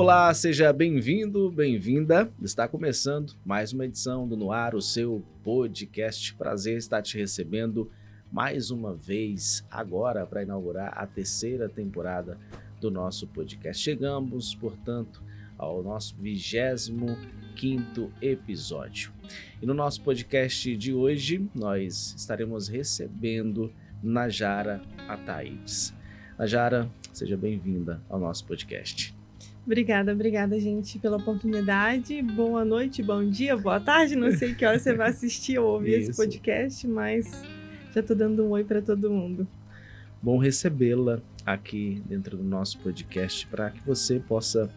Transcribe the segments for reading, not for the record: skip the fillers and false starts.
Olá, seja bem-vindo, bem-vinda. Está começando mais uma edição do No Ar, o seu podcast. Prazer estar te recebendo mais uma vez agora para inaugurar a terceira temporada do nosso podcast. Chegamos, portanto, ao nosso 25º episódio. E no nosso podcast de hoje, nós estaremos recebendo Najara Ataídes. Najara, seja bem-vinda ao nosso podcast. Obrigada, gente, pela oportunidade. Boa noite, bom dia, boa tarde. Não sei que hora você vai assistir ou ouvir esse podcast, mas já estou dando um oi para todo mundo. Bom recebê-la aqui dentro do nosso podcast para que você possa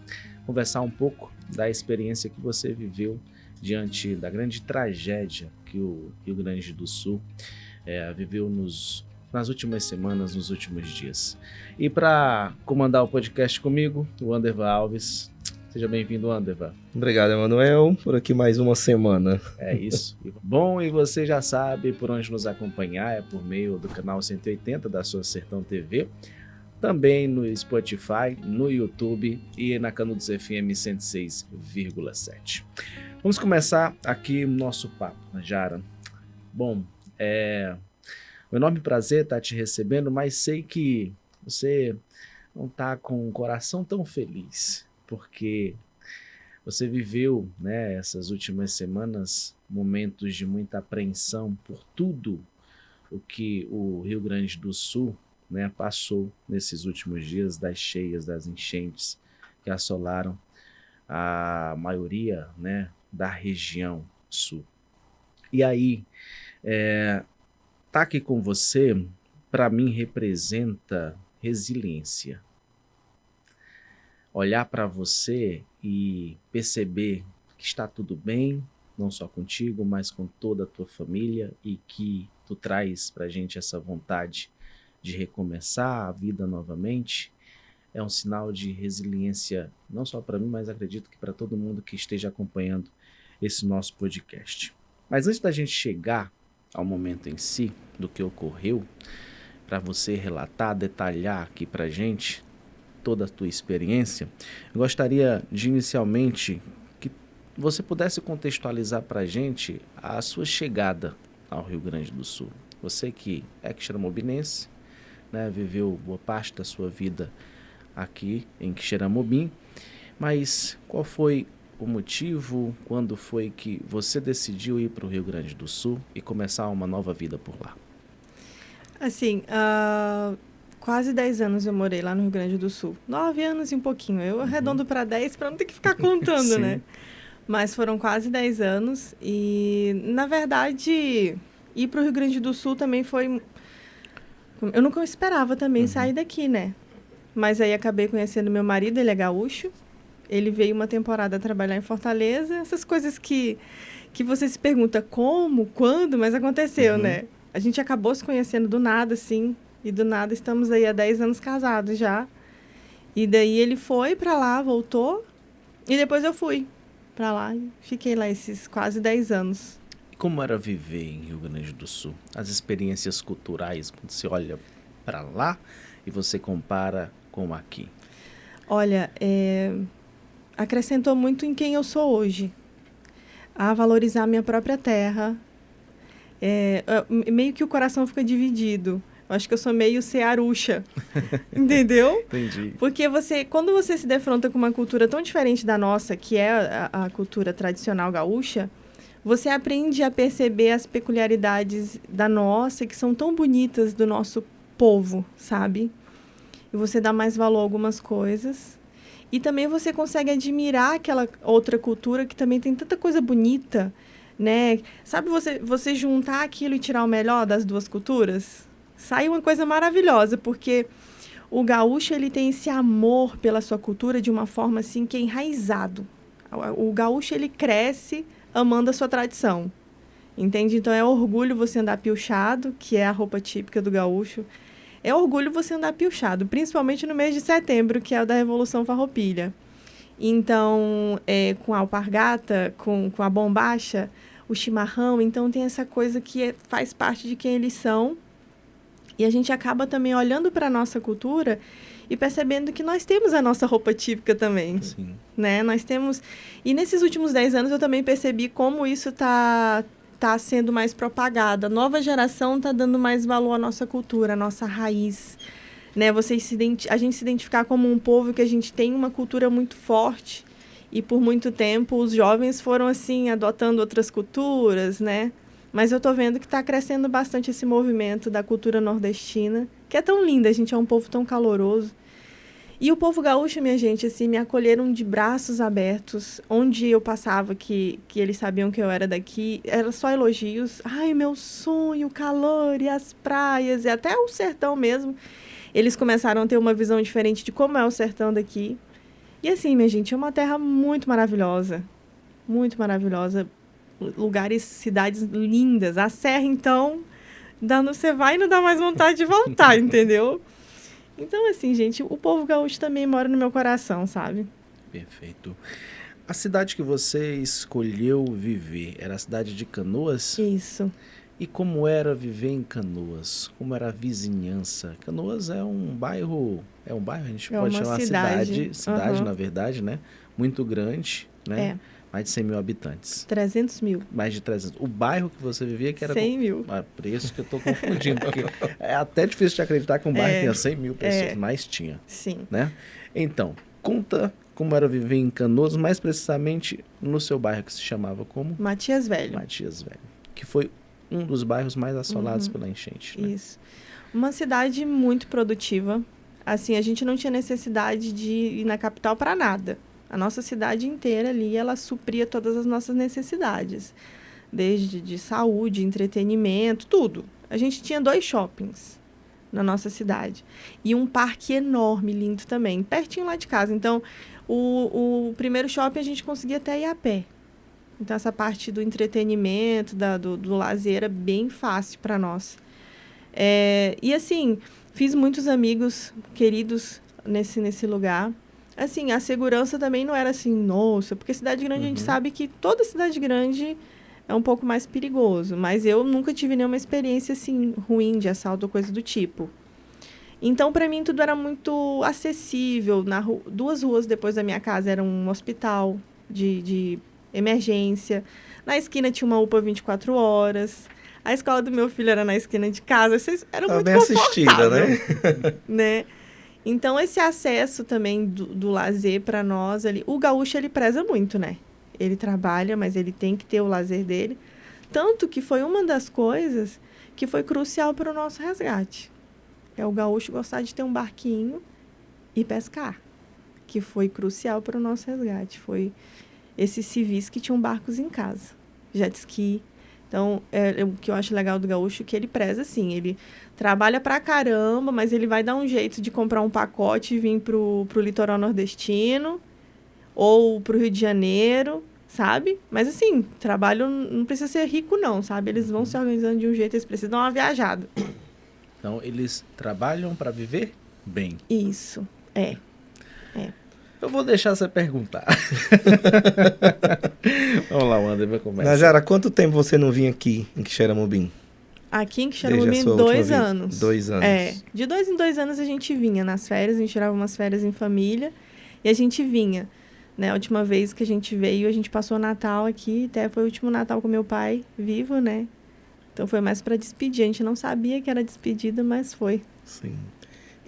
conversar um pouco da experiência que você viveu diante da grande tragédia que o Rio Grande do Sul viveu nas últimas semanas, nos últimos dias. E para comandar o podcast comigo, o Anderva Alves. Seja bem-vindo, Anderva. Obrigado, Emanuel. Por aqui mais uma semana. É isso. Bom, e você já sabe por onde nos acompanhar, é por meio do canal 180 da sua Sertão TV, também no Spotify, no YouTube e na Canudos FM 106,7. Vamos começar aqui o nosso papo, Najara. Bom, um enorme prazer estar te recebendo, mas sei que você não está com um coração tão feliz, porque você viveu, essas últimas semanas, momentos de muita apreensão por tudo o que o Rio Grande do Sul, passou nesses últimos dias, das cheias, das enchentes que assolaram a maioria, da região sul. E aí, estar aqui com você, para mim, representa resiliência. Olhar para você e perceber que está tudo bem, não só contigo, mas com toda a tua família, e que tu traz para a gente essa vontade de recomeçar a vida novamente, é um sinal de resiliência, não só para mim, mas acredito que para todo mundo que esteja acompanhando esse nosso podcast. Mas antes da gente chegar ao momento em si, do que ocorreu, para você relatar, detalhar aqui para a gente toda a tua experiência, eu gostaria de inicialmente que você pudesse contextualizar para a gente a sua chegada ao Rio Grande do Sul. Você que é quixeramobinense, viveu boa parte da sua vida aqui em Quixeramobim, mas qual foi o motivo, quando foi que você decidiu ir para o Rio Grande do Sul e começar uma nova vida por lá? Assim, quase 10 anos eu morei lá no Rio Grande do Sul. 9 anos e um pouquinho. Eu arredondo para 10 para não ter que ficar contando, né? Mas foram quase 10 anos e, na verdade, ir para o Rio Grande do Sul também foi... Eu nunca esperava também sair daqui, né? Mas aí acabei conhecendo meu marido, ele é gaúcho. Ele veio uma temporada trabalhar em Fortaleza. Essas coisas que você se pergunta como, quando, mas aconteceu, né? A gente acabou se conhecendo do nada, assim. E do nada estamos aí há 10 anos casados já. E daí ele foi pra lá, voltou. E depois eu fui pra lá e fiquei lá esses quase 10 anos. Como era viver em Rio Grande do Sul? As experiências culturais, quando você olha pra lá e você compara com aqui. Olha, acrescentou muito em quem eu sou hoje. A valorizar a minha própria terra. Meio que o coração fica dividido. Eu acho que eu sou meio cearuxa. Entendeu? Entendi. Porque quando você se defronta com uma cultura tão diferente da nossa, que é a cultura tradicional gaúcha, você aprende a perceber as peculiaridades da nossa, que são tão bonitas do nosso povo, sabe? E você dá mais valor a algumas coisas. E também você consegue admirar aquela outra cultura que também tem tanta coisa bonita, né? Sabe você juntar aquilo e tirar o melhor das duas culturas? Sai uma coisa maravilhosa, porque o gaúcho, ele tem esse amor pela sua cultura de uma forma, assim, que é enraizado. O gaúcho, ele cresce amando a sua tradição, entende? Então, é orgulho você andar piochado, que é a roupa típica do gaúcho. É orgulho você andar piochado, principalmente no mês de setembro, que é o da Revolução Farroupilha. Então, com a alpargata, com a bombacha, o chimarrão, então tem essa coisa que faz parte de quem eles são. E a gente acaba também olhando para a nossa cultura e percebendo que nós temos a nossa roupa típica também. Sim. Né? Nós temos... E nesses últimos 10 anos eu também percebi como isso tá sendo mais propagado. A nova geração tá dando mais valor à nossa cultura, à nossa raiz. Né? A gente se identificar como um povo que a gente tem uma cultura muito forte. E por muito tempo os jovens foram assim, adotando outras culturas, né? Mas eu tô vendo que tá crescendo bastante esse movimento da cultura nordestina, que é tão linda, a gente é um povo tão caloroso. E o povo gaúcho, minha gente, assim, me acolheram de braços abertos. Onde eu passava, que eles sabiam que eu era daqui, era só elogios. Ai, meu sonho, o calor e as praias, e até o sertão mesmo. Eles começaram a ter uma visão diferente de como é o sertão daqui. E assim, minha gente, é uma terra muito maravilhosa. Muito maravilhosa. Lugares, cidades lindas. A serra, então, você vai e não dá mais vontade de voltar, entendeu? Então, assim, gente, o povo gaúcho também mora no meu coração, sabe? Perfeito. A cidade que você escolheu viver era a cidade de Canoas? Isso. E como era viver em Canoas? Como era a vizinhança? Canoas é um bairro, a gente pode chamar cidade, na verdade, né? Muito grande, né? Mais de 100 mil habitantes. 300 mil. Mais de 300. O bairro que você vivia que era... 100 mil. Por isso que eu tô confundindo, porque é até difícil de acreditar que um bairro tenha 100 mil pessoas, mas tinha. Sim. Né? Então, conta como era viver em Canoas, mais precisamente no seu bairro que se chamava como? Matias Velho. Matias Velho. Que foi um dos bairros mais assolados pela enchente. Né? Isso. Uma cidade muito produtiva. Assim, a gente não tinha necessidade de ir na capital para nada. A nossa cidade inteira ali, ela supria todas as nossas necessidades. Desde de saúde, entretenimento, tudo. A gente tinha 2 shoppings na nossa cidade. E um parque enorme, lindo também, pertinho lá de casa. Então, o primeiro shopping a gente conseguia até ir a pé. Então, essa parte do entretenimento, do lazer, era bem fácil para nós. E, assim, fiz muitos amigos queridos nesse lugar. Assim, a segurança também não era assim, nossa, porque cidade grande a gente sabe que toda cidade grande é um pouco mais perigoso, mas eu nunca tive nenhuma experiência assim ruim de assalto ou coisa do tipo. Então, para mim, tudo era muito acessível. 2 ruas depois da minha casa era um hospital de emergência. Na esquina tinha uma UPA 24 horas. A escola do meu filho era na esquina de casa. Era muito bem assistida, né? Então, esse acesso também do lazer para nós ali... O gaúcho, ele preza muito, né? Ele trabalha, mas ele tem que ter o lazer dele. Tanto que foi uma das coisas que foi crucial para o nosso resgate. É o gaúcho gostar de ter um barquinho e pescar. Que foi crucial para o nosso resgate. Foi esses civis que tinham barcos em casa. Jet ski. Então, o que eu acho legal do gaúcho é que ele preza, assim, ele trabalha pra caramba, mas ele vai dar um jeito de comprar um pacote e vir pro litoral nordestino ou pro Rio de Janeiro, sabe? Mas, assim, trabalho não precisa ser rico, não, sabe? Eles vão se organizando de um jeito, eles precisam dar uma viajada. Então, eles trabalham para viver bem. Isso, é. Eu vou deixar você perguntar. Vamos lá, o André vai começar. Najara, quanto tempo você não vinha aqui em Quixeramobim? Aqui em Quixeramobim, 2 anos. 2 anos. De 2 em 2 anos a gente vinha nas férias, a gente tirava umas férias em família e a gente vinha. Né? A última vez que a gente veio, a gente passou o Natal aqui, até foi o último Natal com meu pai vivo, né? Então foi mais para despedir. A gente não sabia que era despedida, mas foi. Sim.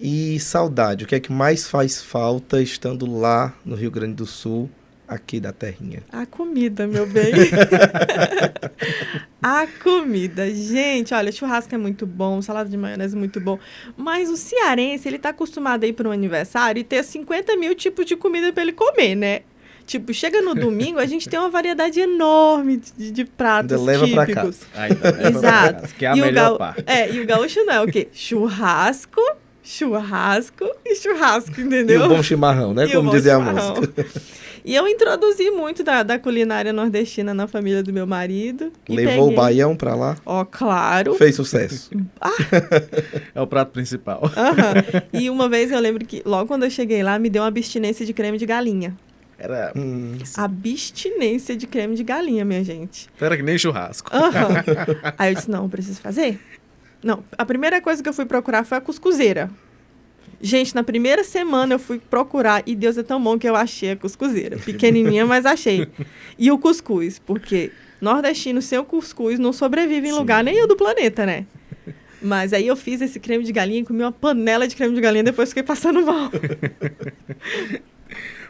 E saudade, o que é que mais faz falta estando lá no Rio Grande do Sul, aqui da terrinha? A comida, meu bem. A comida. Gente, olha, churrasco é muito bom, salada de maionese é muito bom. Mas o cearense, ele tá acostumado a ir para um aniversário e ter 50 mil tipos de comida para ele comer, né? Tipo, chega no domingo, a gente tem uma variedade enorme de pratos ainda leva típicos. Pra casa. Exato. Que é a melhor parte. E o gaúcho não é o quê? Churrasco e churrasco, entendeu? E o bom chimarrão, né? Como dizia a música. E eu introduzi muito da culinária nordestina na família do meu marido. Levou o baião pra lá? Ó, claro. Fez sucesso. É o prato principal. E uma vez eu lembro que, logo quando eu cheguei lá, me deu uma abstinência de creme de galinha. Era... Abstinência de creme de galinha, minha gente. Era que nem churrasco. Aí eu disse, não, preciso fazer. Não, a primeira coisa que eu fui procurar foi a cuscuzeira. Gente, na primeira semana eu fui procurar, e Deus é tão bom que eu achei a cuscuzeira. Pequenininha, mas achei. E o cuscuz, porque nordestino sem o cuscuz não sobrevive em lugar nenhum do planeta, né? Mas aí eu fiz esse creme de galinha, comi uma panela de creme de galinha, depois fiquei passando mal.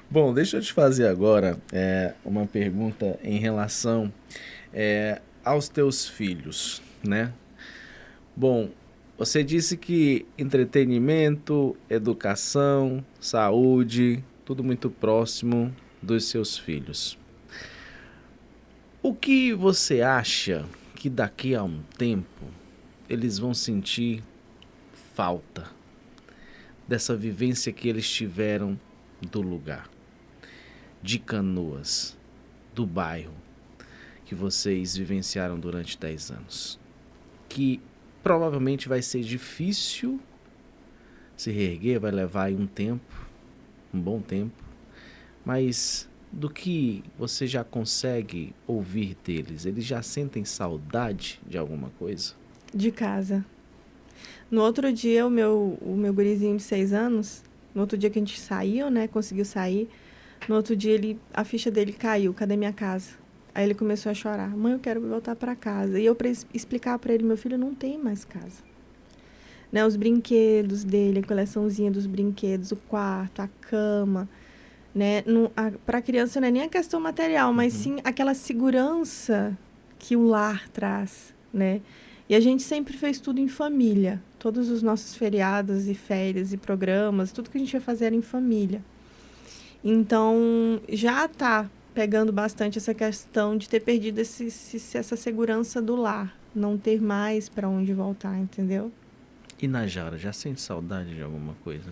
Bom, deixa eu te fazer agora uma pergunta em relação aos teus filhos, né? Bom, você disse que entretenimento, educação, saúde, tudo muito próximo dos seus filhos. O que você acha que daqui a um tempo eles vão sentir falta dessa vivência que eles tiveram do lugar, de Canoas, do bairro que vocês vivenciaram durante 10 anos? Que provavelmente vai ser difícil se reerguer, vai levar aí um tempo, um bom tempo, mas do que você já consegue ouvir deles, eles já sentem saudade de alguma coisa? De casa. No outro dia, o meu gurizinho de 6 anos, no outro dia que a gente saiu, né, conseguiu sair, no outro dia a ficha dele caiu, cadê minha casa? Aí ele começou a chorar, mãe, eu quero voltar para casa. E eu explicar para ele, meu filho não tem mais casa. Né, os brinquedos dele, a coleçãozinha dos brinquedos, o quarto, a cama, né, para a criança não é nem a questão material, mas sim aquela segurança que o lar traz, né? E a gente sempre fez tudo em família. Todos os nossos feriados e férias e programas, tudo que a gente ia fazer era em família. Então, já está pegando bastante essa questão de ter perdido essa segurança do lar. Não ter mais para onde voltar, entendeu? E Najara, já sente saudade de alguma coisa?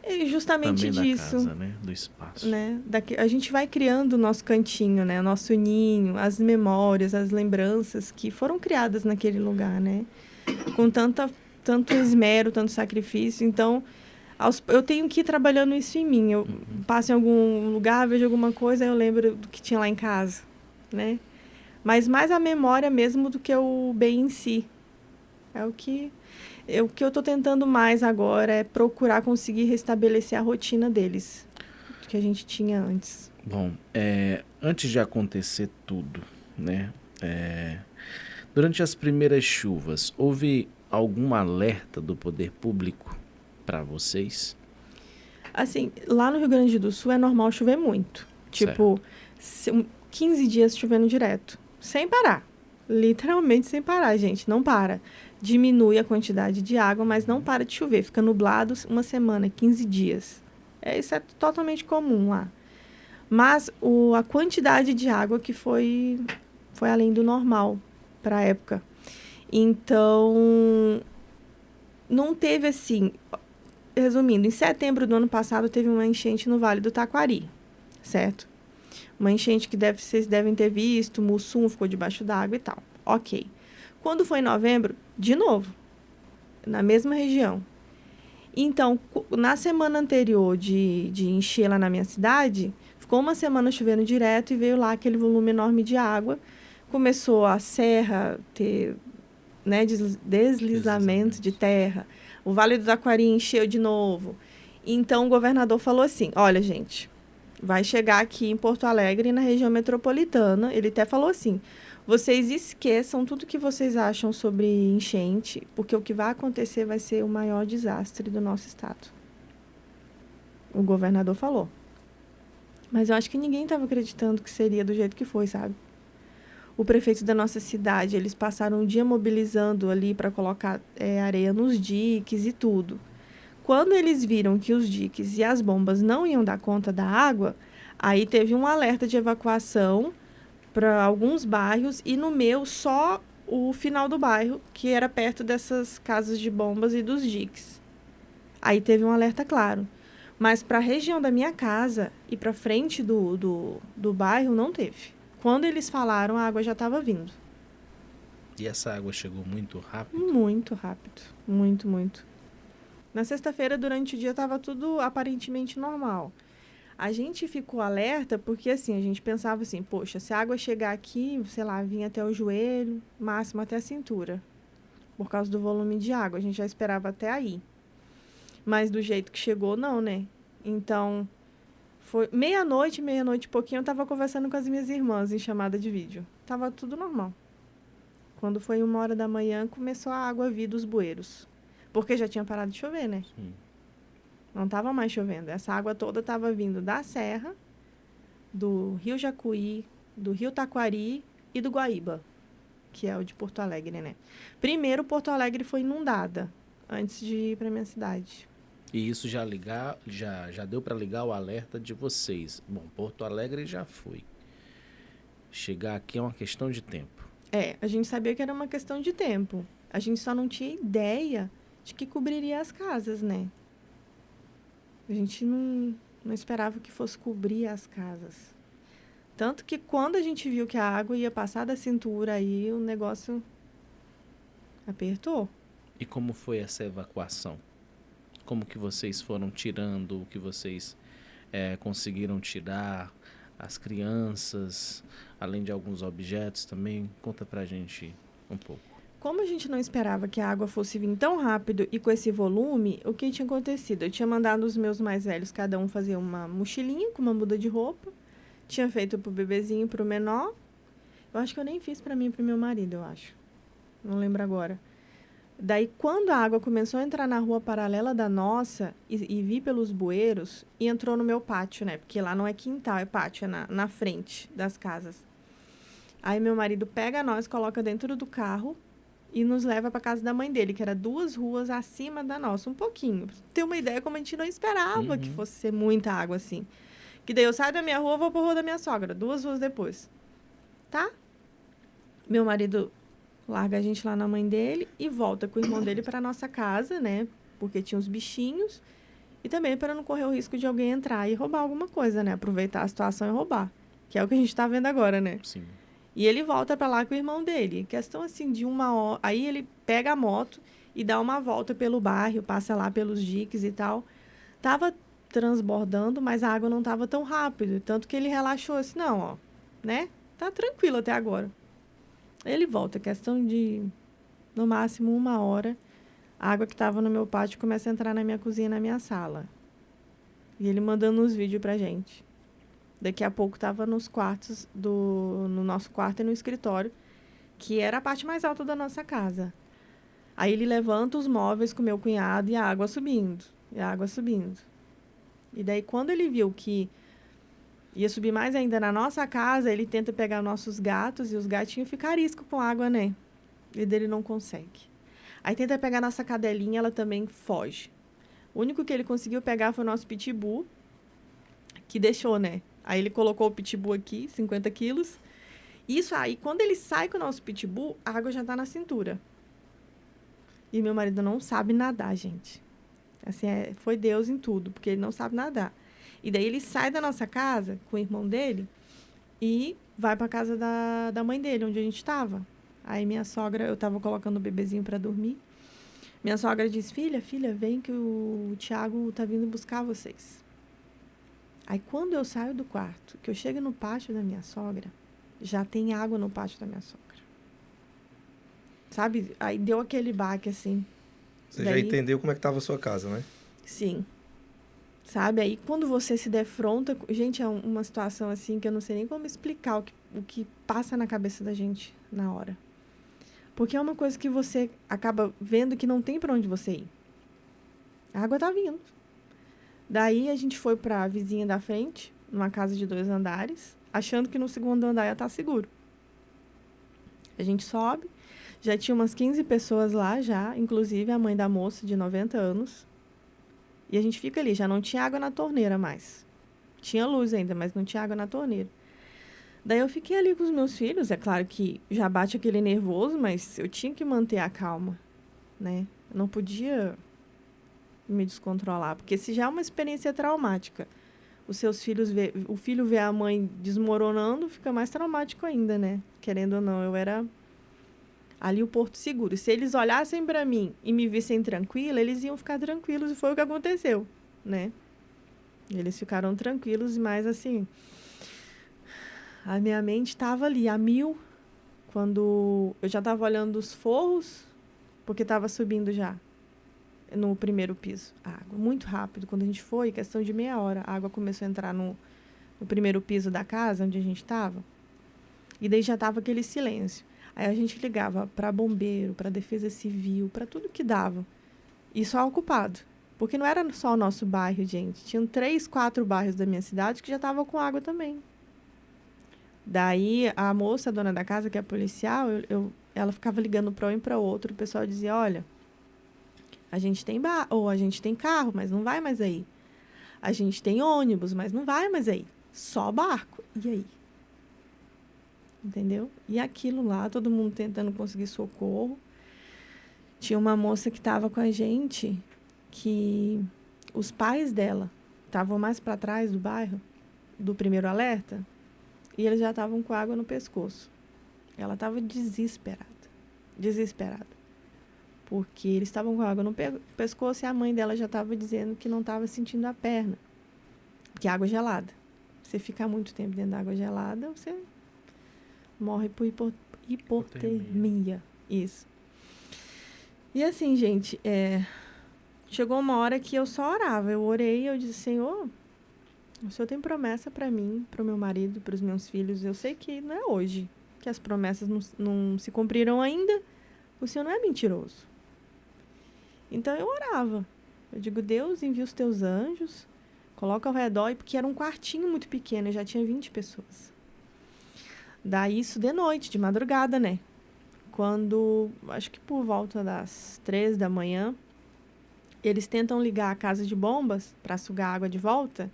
É justamente também disso. Da casa, né? Do espaço. Né? A gente vai criando o nosso cantinho, né? O nosso ninho, as memórias, as lembranças que foram criadas naquele lugar, né? Com tanto esmero, tanto sacrifício. Então, eu tenho que ir trabalhando isso em mim. Eu passo em algum lugar, vejo alguma coisa, eu lembro do que tinha lá em casa, né? Mas mais a memória mesmo do que o bem em si. O que eu estou tentando mais agora é procurar conseguir restabelecer a rotina deles, que a gente tinha antes. Bom, antes de acontecer tudo, né? Durante as primeiras chuvas, houve algum alerta do poder público para vocês? Assim, lá no Rio Grande do Sul é normal chover muito. Tipo, 15 dias chovendo direto, sem parar. Literalmente sem parar, gente, não para. Diminui a quantidade de água, mas não para de chover. Fica nublado uma semana, 15 dias. Isso é totalmente comum lá. Mas a quantidade de água que foi além do normal para a época. Então, não teve assim... Resumindo, em setembro do ano passado teve uma enchente no Vale do Taquari, certo? Uma enchente que vocês devem ter visto, Mussum ficou debaixo d'água e tal. Ok. Quando foi em novembro, de novo, na mesma região. Então, na semana anterior de encher lá na minha cidade, ficou uma semana chovendo direto e veio lá aquele volume enorme de água. Começou a serra ter, né, deslizamento de terra. O Vale do Taquari encheu de novo. Então, o governador falou assim, olha, gente, vai chegar aqui em Porto Alegre, na região metropolitana. Ele até falou assim, vocês esqueçam tudo que vocês acham sobre enchente, porque o que vai acontecer vai ser o maior desastre do nosso estado. O governador falou. Mas eu acho que ninguém estava acreditando que seria do jeito que foi, sabe? O prefeito da nossa cidade, eles passaram um dia mobilizando ali para colocar areia nos diques e tudo. Quando eles viram que os diques e as bombas não iam dar conta da água, aí teve um alerta de evacuação para alguns bairros e no meu só o final do bairro, que era perto dessas casas de bombas e dos diques. Aí teve um alerta claro. Mas para a região da minha casa e para frente do bairro não teve. Quando eles falaram, a água já estava vindo. E essa água chegou muito rápido? Muito rápido. Muito, muito. Na sexta-feira, durante o dia, estava tudo aparentemente normal. A gente ficou alerta porque, assim, a gente pensava assim, poxa, se a água chegar aqui, sei lá, vinha até o joelho, máximo até a cintura. Por causa do volume de água. A gente já esperava até aí. Mas do jeito que chegou, não, né? Então, foi meia-noite e pouquinho, eu tava conversando com as minhas irmãs em chamada de vídeo. Tava tudo normal. Quando foi 1h da manhã, começou a água vir dos bueiros. Porque já tinha parado de chover, né? Sim. Não tava mais chovendo. Essa água toda tava vindo da serra, do Rio Jacuí, do Rio Taquari e do Guaíba, que é o de Porto Alegre, né? Primeiro, Porto Alegre foi inundada, antes de ir para minha cidade. E isso já deu para ligar o alerta de vocês. Bom, Porto Alegre já foi. Chegar aqui é uma questão de tempo. A gente sabia que era uma questão de tempo. A gente só não tinha ideia de que cobriria as casas, né? A gente não esperava que fosse cobrir as casas. Tanto que quando a gente viu que a água ia passar da cintura, aí o negócio apertou. E como foi essa evacuação? Como que vocês foram tirando, o que vocês conseguiram tirar, as crianças, além de alguns objetos também? Conta pra gente um pouco. Como a gente não esperava que a água fosse vir tão rápido e com esse volume, o que tinha acontecido? Eu tinha mandado os meus mais velhos, cada um fazer uma mochilinha com uma muda de roupa. Tinha feito pro bebezinho e pro menor. Eu acho que eu nem fiz pra mim e pro meu marido, eu acho. Não lembro agora. Daí, quando a água começou a entrar na rua paralela da nossa e vir pelos bueiros, e entrou no meu pátio, né? Porque lá não é quintal, é pátio, é na frente das casas. Aí meu marido pega nós, coloca dentro do carro e nos leva para casa da mãe dele, que era 2 ruas acima da nossa, um pouquinho. Pra ter uma ideia como a gente não esperava que fosse ser muita água assim. Que daí eu saio da minha rua, vou pra rua da minha sogra, 2 ruas depois. Tá? Meu marido larga a gente lá na mãe dele e volta com o irmão dele para nossa casa, né? Porque tinha uns bichinhos. E também para não correr o risco de alguém entrar e roubar alguma coisa, né? Aproveitar a situação e roubar. Que é o que a gente tá vendo agora, né? Sim. E ele volta para lá com o irmão dele. Questão assim de 1 hora. Aí ele pega a moto e dá uma volta pelo bairro, passa lá pelos diques e tal. Tava transbordando, mas a água não tava tão rápido. Tanto que ele relaxou assim, não, ó, né? Tá tranquilo até agora. Ele volta, questão de, no máximo, 1 hora. A água que tava no meu pátio começa a entrar na minha cozinha e na minha sala. E ele mandando uns vídeos pra gente. Daqui a pouco tava nos quartos no nosso quarto e no escritório, que era a parte mais alta da nossa casa. Aí ele levanta os móveis com meu cunhado e a água subindo. E a água subindo. E daí quando ele viu que ia subir mais ainda na nossa casa, ele tenta pegar nossos gatos e os gatinhos ficam arisco com água, né? E dele não consegue. Aí tenta pegar nossa cadelinha, ela também foge. O único que ele conseguiu pegar foi o nosso pitbull, que deixou, né? Aí ele colocou o pitbull aqui, 50 quilos. Isso aí, quando ele sai com o nosso pitbull, a água já tá na cintura. E meu marido não sabe nadar, gente. Assim, foi Deus em tudo, porque ele não sabe nadar. E daí ele sai da nossa casa com o irmão dele e vai pra casa da mãe dele, onde a gente tava. Aí minha sogra, eu tava colocando o bebezinho pra dormir. Minha sogra diz, filha, vem que o Thiago tá vindo buscar vocês. Aí quando eu saio do quarto, que eu chego no pátio da minha sogra, já tem água no pátio da minha sogra. Sabe? Aí deu aquele baque assim. Você já entendeu como é que estava a sua casa, né? Sim. Sabe? Aí quando você se defronta... Gente, é uma situação assim que eu não sei nem como explicar o que passa na cabeça da gente na hora. Porque é uma coisa que você acaba vendo que não tem para onde você ir. A água tá vindo. Daí a gente foi para a vizinha da frente, numa casa de 2 andares, achando que no segundo andar ia estar seguro. A gente sobe, já tinha umas 15 pessoas lá já, inclusive a mãe da moça de 90 anos. E a gente fica ali, já não tinha água na torneira mais. Tinha luz ainda, mas não tinha água na torneira. Daí eu fiquei ali com os meus filhos, é claro que já bate aquele nervoso, mas eu tinha que manter a calma, né? Eu não podia me descontrolar, porque se já é uma experiência traumática, os seus filhos o filho vê a mãe desmoronando, fica mais traumático ainda, né? Querendo ou não, eu era ali o porto seguro. Se eles olhassem para mim e me vissem tranquila, eles iam ficar tranquilos, e foi o que aconteceu, né? Eles ficaram tranquilos, mas assim, a minha mente estava ali a 1000, quando eu já estava olhando os forros, porque estava subindo já. no primeiro piso, a água. Muito rápido. Quando a gente foi, questão de meia hora, a água começou a entrar no primeiro piso da casa, onde a gente estava. E daí já estava aquele silêncio. Aí a gente ligava para bombeiro, para defesa civil, para tudo que dava. E só ocupado. Porque não era só o nosso bairro, gente. Tinham 3, 4 bairros da minha cidade que já estavam com água também. Daí, a moça, a dona da casa, que é policial, ela ficava ligando para um e para outro. O pessoal dizia, olha, a gente tem a gente tem carro, mas não vai mais aí. A gente tem ônibus, mas não vai mais aí. Só barco. E aí? Entendeu? E aquilo lá, todo mundo tentando conseguir socorro. Tinha uma moça que estava com a gente, que os pais dela estavam mais para trás do bairro, do primeiro alerta, e eles já estavam com água no pescoço. Ela estava desesperada. Desesperada. Porque eles estavam com água no pescoço e a mãe dela já estava dizendo que não estava sentindo a perna. Que água gelada. Você ficar muito tempo dentro da água gelada, você morre por hipotermia. Isso. E assim, gente, chegou uma hora que eu só orava. Eu orei e eu disse, Senhor, o Senhor tem promessa para mim, para o meu marido, para os meus filhos. Eu sei que não é hoje, que as promessas não se cumpriram ainda. O Senhor não é mentiroso. Então eu orava. Eu digo, Deus, envia os teus anjos, coloca ao redor, porque era um quartinho muito pequeno, e já tinha 20 pessoas. Daí isso de noite, de madrugada, né? Quando, acho que por volta das 3 da manhã, eles tentam ligar a casa de bombas para sugar a água de volta,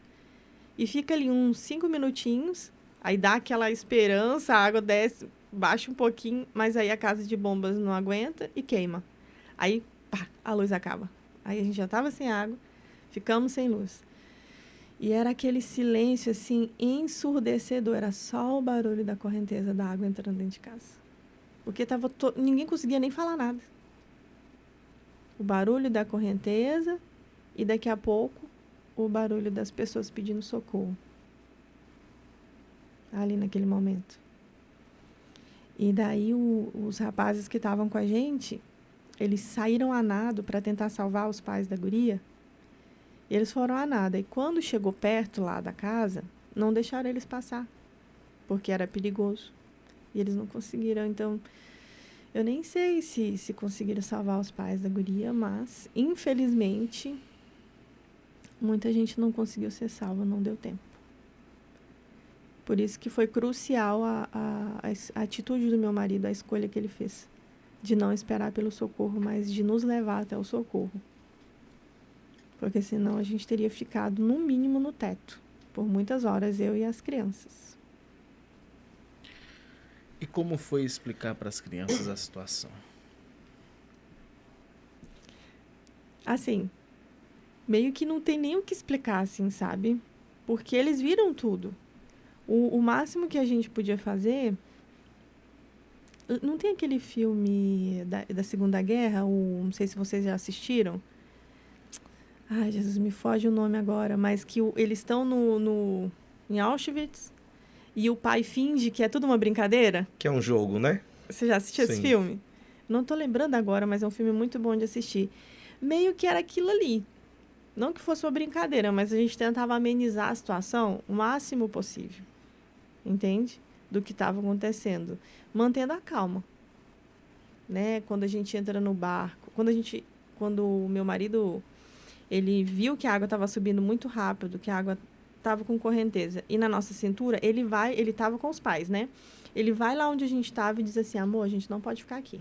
e fica ali uns 5 minutinhos, aí dá aquela esperança, a água desce, baixa um pouquinho, mas aí a casa de bombas não aguenta e queima. Aí, pá, a luz acaba. Aí a gente já estava sem água, ficamos sem luz. E era aquele silêncio, assim, ensurdecedor. Era só o barulho da correnteza da água entrando dentro de casa. Porque ninguém conseguia nem falar nada. O barulho da correnteza e, daqui a pouco, o barulho das pessoas pedindo socorro. Ali naquele momento. E daí os rapazes que estavam com a gente, eles saíram a nado para tentar salvar os pais da guria. Eles foram a nado. E quando chegou perto lá da casa, não deixaram eles passar, porque era perigoso. E eles não conseguiram. Então, eu nem sei se conseguiram salvar os pais da guria, mas, infelizmente, muita gente não conseguiu ser salva, não deu tempo. Por isso que foi crucial a atitude do meu marido, a escolha que ele fez, de não esperar pelo socorro, mas de nos levar até o socorro. Porque senão a gente teria ficado, no mínimo, no teto, por muitas horas, eu e as crianças. E como foi explicar para as crianças a situação? Assim, meio que não tem nem o que explicar, assim, sabe? Porque eles viram tudo. O máximo que a gente podia fazer... Não tem aquele filme da Segunda Guerra? Não sei se vocês já assistiram. Ai, Jesus, me foge o nome agora. Mas que eles estão em Auschwitz e o pai finge que é tudo uma brincadeira. Que é um jogo, né? Você já assistiu esse filme? Não tô lembrando agora, mas é um filme muito bom de assistir. Meio que era aquilo ali. Não que fosse uma brincadeira, mas a gente tentava amenizar a situação o máximo possível. Entende? Do que estava acontecendo. Mantendo a calma. Né? Quando a gente entra no barco. Quando o meu marido, ele viu que a água estava subindo muito rápido, que a água estava com correnteza. E na nossa cintura, ele estava com os pais, né? Ele vai lá onde a gente estava e diz assim, amor, a gente não pode ficar aqui.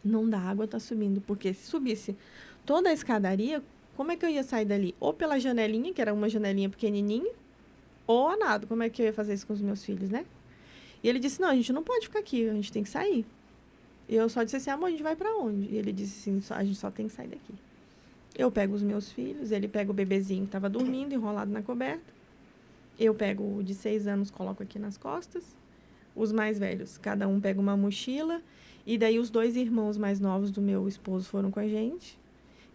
Não dá, a água está subindo. Porque se subisse toda a escadaria, como é que eu ia sair dali? Ou pela janelinha, que era uma janelinha pequenininha, ou a nado. Como é que eu ia fazer isso com os meus filhos, né? E ele disse, não, a gente não pode ficar aqui, a gente tem que sair. E eu só disse assim, amor, a gente vai pra onde? E ele disse assim, a gente só tem que sair daqui. Eu pego os meus filhos, ele pega o bebezinho que estava dormindo, enrolado na coberta. Eu pego o de 6 anos, coloco aqui nas costas. Os mais velhos, cada um pega uma mochila. E daí os 2 irmãos mais novos do meu esposo foram com a gente.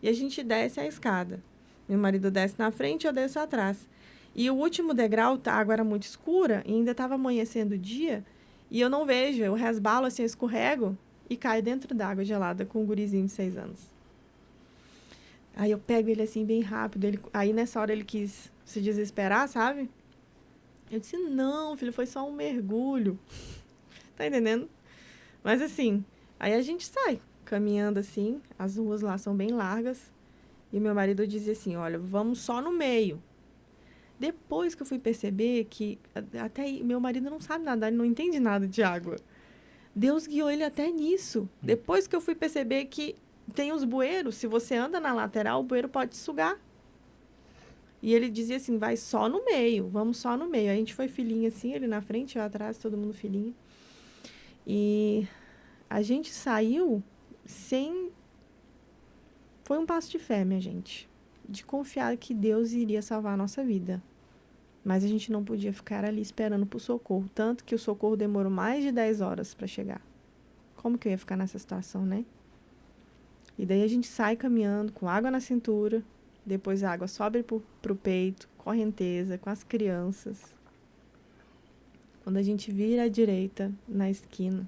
E a gente desce a escada. Meu marido desce na frente, eu desço atrás. E o último degrau, a água era muito escura, e ainda estava amanhecendo o dia, e eu não vejo, eu resbalo assim, eu escorrego, e caio dentro da água gelada com um gurizinho de 6 anos. Aí eu pego ele assim, bem rápido. Aí nessa hora ele quis se desesperar, sabe? Eu disse, não, filho, foi só um mergulho. Tá entendendo? Mas assim, aí a gente sai caminhando assim, as ruas lá são bem largas. E meu marido dizia assim, olha, vamos só no meio. Depois que eu fui perceber que até aí, meu marido não sabe nadar, ele não entende nada de água. Deus guiou ele até nisso. Depois que eu fui perceber que tem os bueiros, se você anda na lateral, o bueiro pode sugar. E ele dizia assim, vai só no meio, vamos só no meio. Aí a gente foi filhinha assim, ele na frente, eu atrás, todo mundo filhinha. E a gente saiu sem... Foi um passo de fé, minha gente. De confiar que Deus iria salvar a nossa vida. Mas a gente não podia ficar ali esperando por socorro. Tanto que o socorro demorou mais de 10 horas para chegar. Como que eu ia ficar nessa situação, né? E daí a gente sai caminhando com água na cintura. Depois a água sobe pro peito, correnteza, com as crianças. Quando a gente vira à direita, na esquina,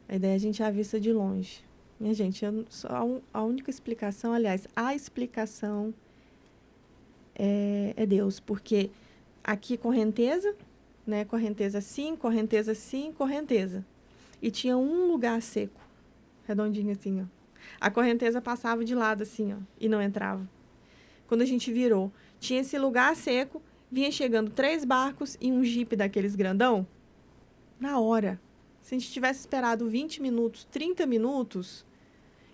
aí daí a gente avista de longe. Minha gente, a única explicação, aliás, a explicação é Deus. Porque aqui correnteza, né? Correnteza sim, correnteza sim, correnteza. E tinha um lugar seco, redondinho assim, ó. A correnteza passava de lado assim, ó, e não entrava. Quando a gente virou, tinha esse lugar seco, vinha chegando 3 barcos e um jipe daqueles grandão. Na hora. Se a gente tivesse esperado 20 minutos, 30 minutos,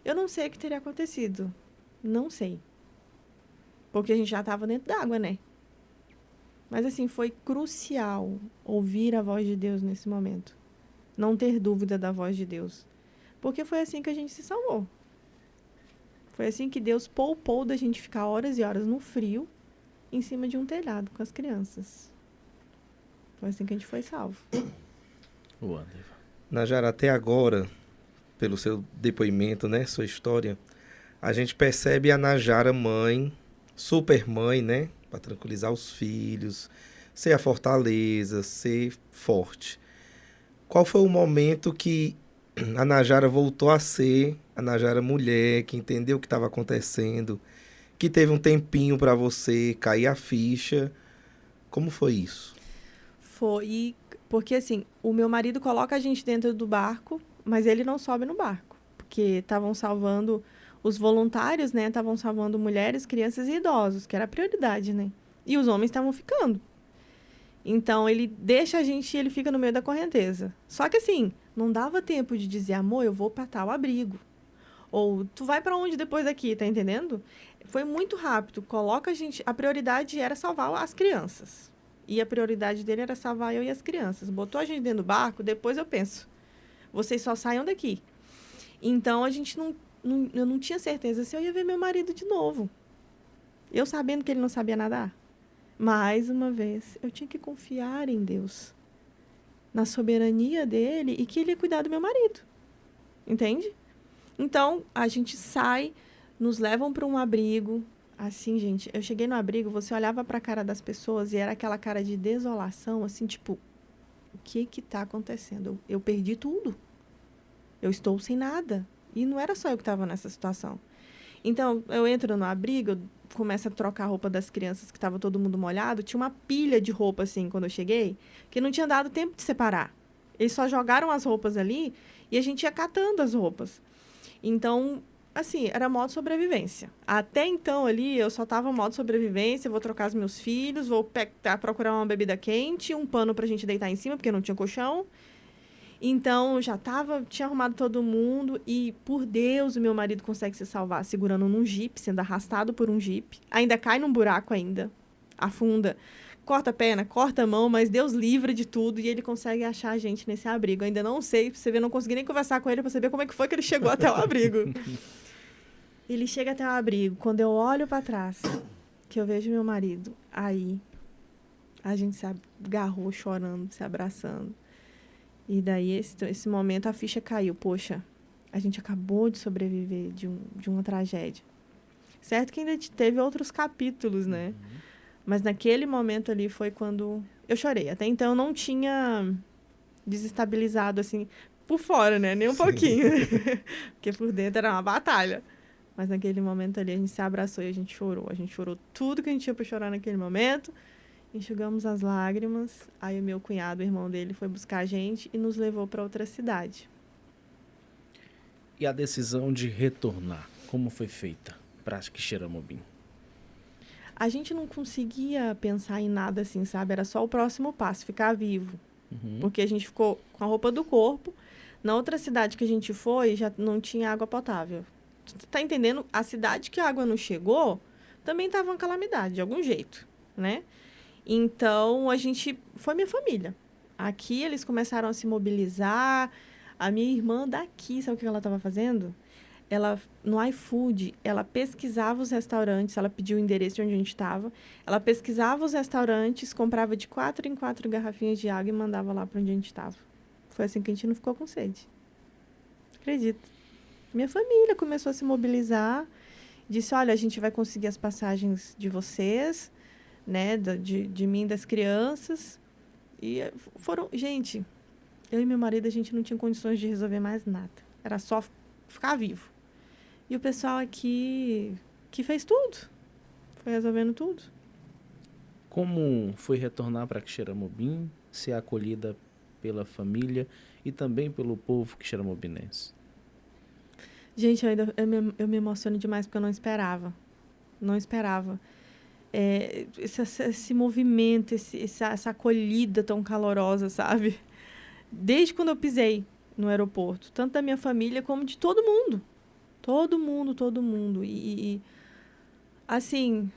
eu não sei o que teria acontecido. Não sei. Porque a gente já estava dentro d'água, né? Mas, assim, foi crucial ouvir a voz de Deus nesse momento. Não ter dúvida da voz de Deus. Porque foi assim que a gente se salvou. Foi assim que Deus poupou da gente ficar horas e horas no frio, em cima de um telhado com as crianças. Foi assim que a gente foi salvo. Najara, até agora, pelo seu depoimento, né, sua história, a gente percebe a Najara mãe, super mãe, né, para tranquilizar os filhos, ser a fortaleza, ser forte. Qual foi o momento que a Najara voltou a ser a Najara mulher, que entendeu o que estava acontecendo, que teve um tempinho para você cair a ficha? Como foi isso? Foi porque, assim, o meu marido coloca a gente dentro do barco, mas ele não sobe no barco, porque estavam salvando os voluntários, né? Estavam salvando mulheres, crianças e idosos, que era a prioridade, né? E os homens estavam ficando. Então, ele deixa a gente e ele fica no meio da correnteza. Só que, assim, não dava tempo de dizer, amor, eu vou para tal abrigo. Ou, tu vai para onde depois daqui, tá entendendo? Foi muito rápido. Coloca a gente... A prioridade era salvar as crianças. E a prioridade dele era salvar eu e as crianças. Botou a gente dentro do barco, depois eu penso, vocês só saiam daqui. Então, a gente eu não tinha certeza se eu ia ver meu marido de novo. Eu sabendo que ele não sabia nadar. Mais uma vez, eu tinha que confiar em Deus. Na soberania dele e que ele ia cuidar do meu marido. Entende? Então, a gente sai, nos levam para um abrigo. Assim, gente, eu cheguei no abrigo, você olhava para a cara das pessoas e era aquela cara de desolação, assim, tipo, o que tá acontecendo? Eu perdi tudo. Eu estou sem nada. E não era só eu que estava nessa situação. Então, eu entro no abrigo, eu começo a trocar a roupa das crianças, que estava todo mundo molhado. Tinha uma pilha de roupa, assim, quando eu cheguei, que não tinha dado tempo de separar. Eles só jogaram as roupas ali e a gente ia catando as roupas. Então, assim, era modo sobrevivência. Até então, ali, eu só tava modo sobrevivência, vou trocar os meus filhos, vou procurar uma bebida quente, um pano pra gente deitar em cima, porque não tinha colchão. Então, já tinha arrumado todo mundo e, por Deus, o meu marido consegue se salvar segurando num jipe, sendo arrastado por um jipe. Ainda cai num buraco ainda, afunda. Corta a perna, corta a mão, mas Deus livra de tudo e ele consegue achar a gente nesse abrigo. Eu ainda não sei, pra você ver, não consegui nem conversar com ele pra saber como é que foi que ele chegou até o abrigo. Ele chega até o abrigo. Quando eu olho pra trás, que eu vejo meu marido, aí a gente se agarrou chorando, se abraçando. E daí, esse momento, a ficha caiu. Poxa, a gente acabou de sobreviver de uma tragédia. Certo que ainda teve outros capítulos, né? Uhum. Mas naquele momento ali foi quando eu chorei. Até então eu não tinha desestabilizado, assim, por fora, né? Nem um pouquinho. Porque por dentro era uma batalha. Mas naquele momento ali a gente se abraçou e a gente chorou. A gente chorou tudo que a gente tinha para chorar naquele momento. Enxugamos as lágrimas. Aí o meu cunhado, o irmão dele, foi buscar a gente e nos levou para outra cidade. E a decisão de retornar, como foi feita para Quixeramobim? A gente não conseguia pensar em nada assim, sabe? Era só o próximo passo, ficar vivo. Porque a gente ficou com a roupa do corpo. Na outra cidade que a gente foi, já não tinha água potável. Tu tá entendendo? A cidade que a água não chegou, também estava uma calamidade, de algum jeito, né? Então, a gente... Foi minha família. Aqui, eles começaram a se mobilizar. A minha irmã daqui, sabe o que ela estava fazendo? Ela, no iFood, ela pesquisava os restaurantes, ela pediu o endereço de onde a gente estava, ela pesquisava os restaurantes, comprava de 4 em 4 garrafinhas de água e mandava lá para onde a gente estava. Foi assim que a gente não ficou com sede. Acredito. Minha família começou a se mobilizar, disse, olha, a gente vai conseguir as passagens de vocês, né, de mim e das crianças. E foram... Gente, eu e meu marido, a gente não tinha condições de resolver mais nada. Era só ficar vivo. E o pessoal aqui que fez tudo. Foi resolvendo tudo. Como foi retornar para Quixeramobim, ser acolhida pela família e também pelo povo quixeramobinense? Gente, eu me emociono demais porque eu não esperava. Não esperava. Esse movimento, essa acolhida tão calorosa, sabe? Desde quando eu pisei no aeroporto. Tanto da minha família como de todo mundo. Todo mundo. E assim,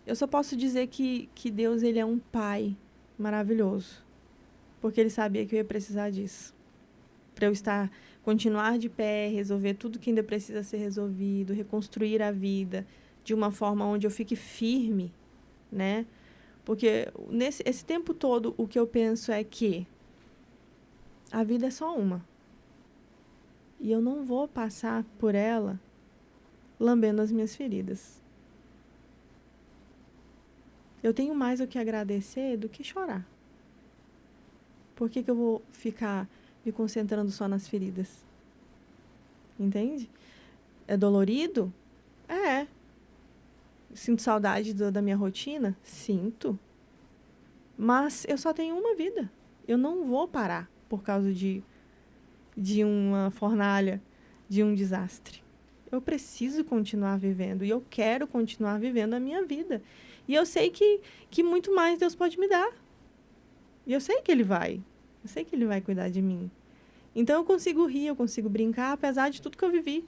eu só posso dizer que Deus, ele é um pai maravilhoso. Porque ele sabia que eu ia precisar disso. Para eu continuar de pé, resolver tudo que ainda precisa ser resolvido, reconstruir a vida de uma forma onde eu fique firme, né? Porque esse tempo todo, o que eu penso é que a vida é só uma. E eu não vou passar por ela lambendo as minhas feridas. Eu tenho mais o que agradecer do que chorar. Por que eu vou ficar me concentrando só nas feridas? Entende? É dolorido? É. Sinto saudade da minha rotina? Sinto. Mas eu só tenho uma vida. Eu não vou parar por causa de uma fornalha, de um desastre. Eu preciso continuar vivendo e eu quero continuar vivendo a minha vida. E eu sei que muito mais Deus pode me dar. E eu sei que Ele vai. Eu sei que Ele vai cuidar de mim. Então eu consigo rir, eu consigo brincar, apesar de tudo que eu vivi.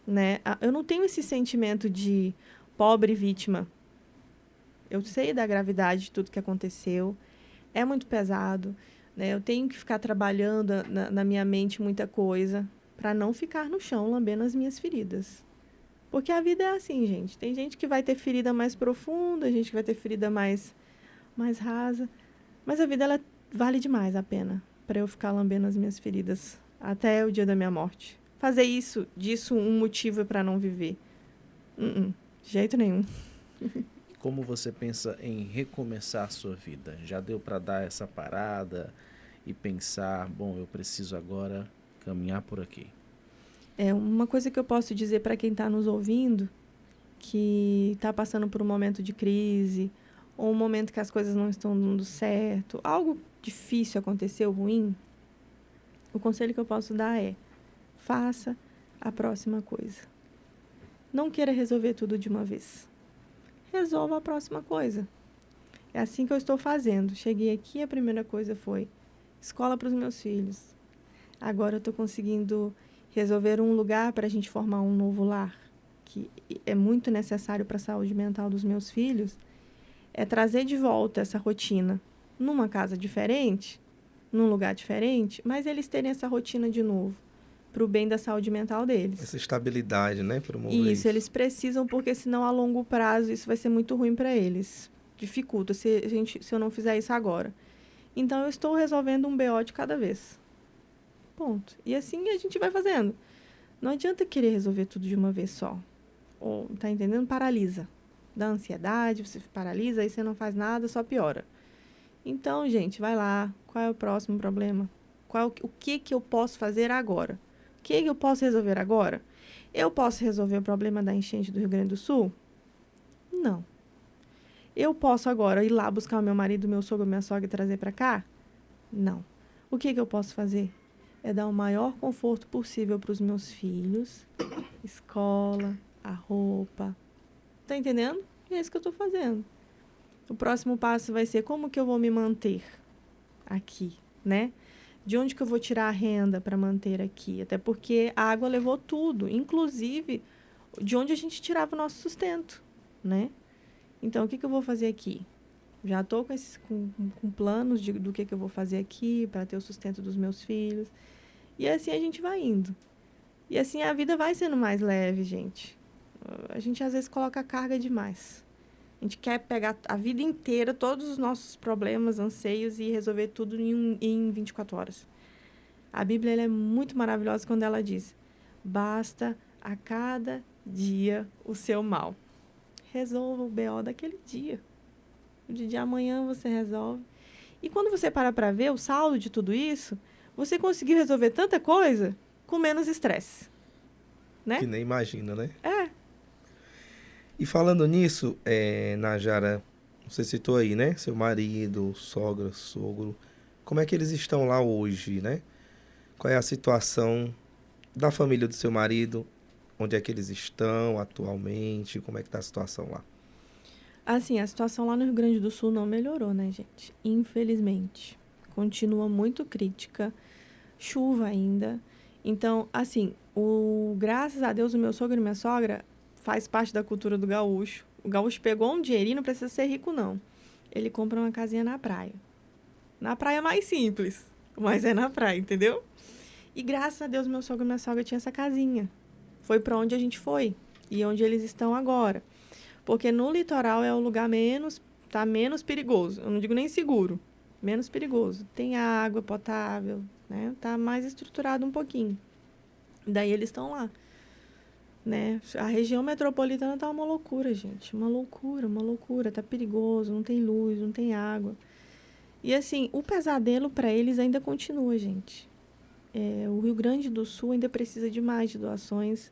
Né? Eu não tenho esse sentimento de pobre vítima. Eu sei da gravidade de tudo que aconteceu. É muito pesado. Né? Eu tenho que ficar trabalhando na minha mente muita coisa para não ficar no chão lambendo as minhas feridas. Porque a vida é assim, gente. Tem gente que vai ter ferida mais profunda, gente que vai ter ferida mais rasa. Mas a vida, ela vale demais a pena para eu ficar lambendo as minhas feridas até o dia da minha morte. Fazer disso um motivo para não viver. De jeito nenhum. Como você pensa em recomeçar a sua vida? Já deu para dar essa parada e pensar, bom, eu preciso agora caminhar por aqui? Uma coisa que eu posso dizer para quem está nos ouvindo, que está passando por um momento de crise, ou um momento que as coisas não estão dando certo, algo difícil aconteceu, ruim, o conselho que eu posso dar é: faça a próxima coisa. Não queira resolver tudo de uma vez. Resolva a próxima coisa. É assim que eu estou fazendo. Cheguei aqui, a primeira coisa foi escola para os meus filhos. Agora eu estou conseguindo resolver um lugar para a gente formar um novo lar, que é muito necessário para a saúde mental dos meus filhos. É trazer de volta essa rotina numa casa diferente, num lugar diferente, mas eles terem essa rotina de novo, para o bem da saúde mental deles. Essa estabilidade, né? Promover isso, eles precisam, porque senão a longo prazo isso vai ser muito ruim para eles. Dificulta se eu não fizer isso agora. Então eu estou resolvendo um BO de cada vez. Ponto. E assim a gente vai fazendo. Não adianta querer resolver tudo de uma vez só. Ou, tá entendendo? Paralisa. Dá ansiedade, você paralisa, aí você não faz nada, só piora. Então, gente, vai lá. Qual é o próximo problema? O que eu posso fazer agora? O que eu posso resolver agora? Eu posso resolver o problema da enchente do Rio Grande do Sul? Não. Eu posso agora ir lá buscar o meu marido, meu sogro, minha sogra e trazer para cá? Não. O que eu posso fazer? É dar o maior conforto possível para os meus filhos, escola, a roupa. Tá entendendo? E é isso que eu estou fazendo. O próximo passo vai ser como que eu vou me manter aqui, né? De onde que eu vou tirar a renda para manter aqui? Até porque a água levou tudo, inclusive de onde a gente tirava o nosso sustento, né? Então, o que eu vou fazer aqui? Já estou com planos do que eu vou fazer aqui para ter o sustento dos meus filhos. E assim a gente vai indo. E assim a vida vai sendo mais leve, gente. A gente às vezes coloca carga demais. A gente quer pegar a vida inteira, todos os nossos problemas, anseios e resolver tudo em 24 horas. A Bíblia ela é muito maravilhosa quando ela diz: basta a cada dia o seu mal. Resolva o BO daquele dia. O dia de amanhã você resolve. E quando você para ver o saldo de tudo isso, você conseguiu resolver tanta coisa com menos estresse. Né? Que nem imagina, né? É. E falando nisso, Najara, você citou aí, né? Seu marido, sogra, sogro. Como é que eles estão lá hoje, né? Qual é a situação da família do seu marido? Onde é que eles estão atualmente? Como é que está a situação lá? Assim, a situação lá no Rio Grande do Sul não melhorou, né, gente? Infelizmente. Continua muito crítica. Chuva ainda. Então, assim, graças a Deus, o meu sogro e minha sogra faz parte da cultura do gaúcho. O gaúcho pegou um dinheirinho, não precisa ser rico, não. Ele compra uma casinha na praia. Na praia mais simples, mas é na praia, entendeu? E graças a Deus, meu sogro e minha sogra tinham essa casinha. Foi para onde a gente foi e onde eles estão agora. Porque no litoral é o lugar menos perigoso. Eu não digo nem seguro, menos perigoso. Tem água potável, né? Tá mais estruturado um pouquinho. Daí eles estão lá, né? A região metropolitana tá uma loucura, gente. Uma loucura. Tá perigoso, não tem luz, não tem água. E assim, o pesadelo para eles ainda continua, gente. O Rio Grande do Sul ainda precisa de mais de doações,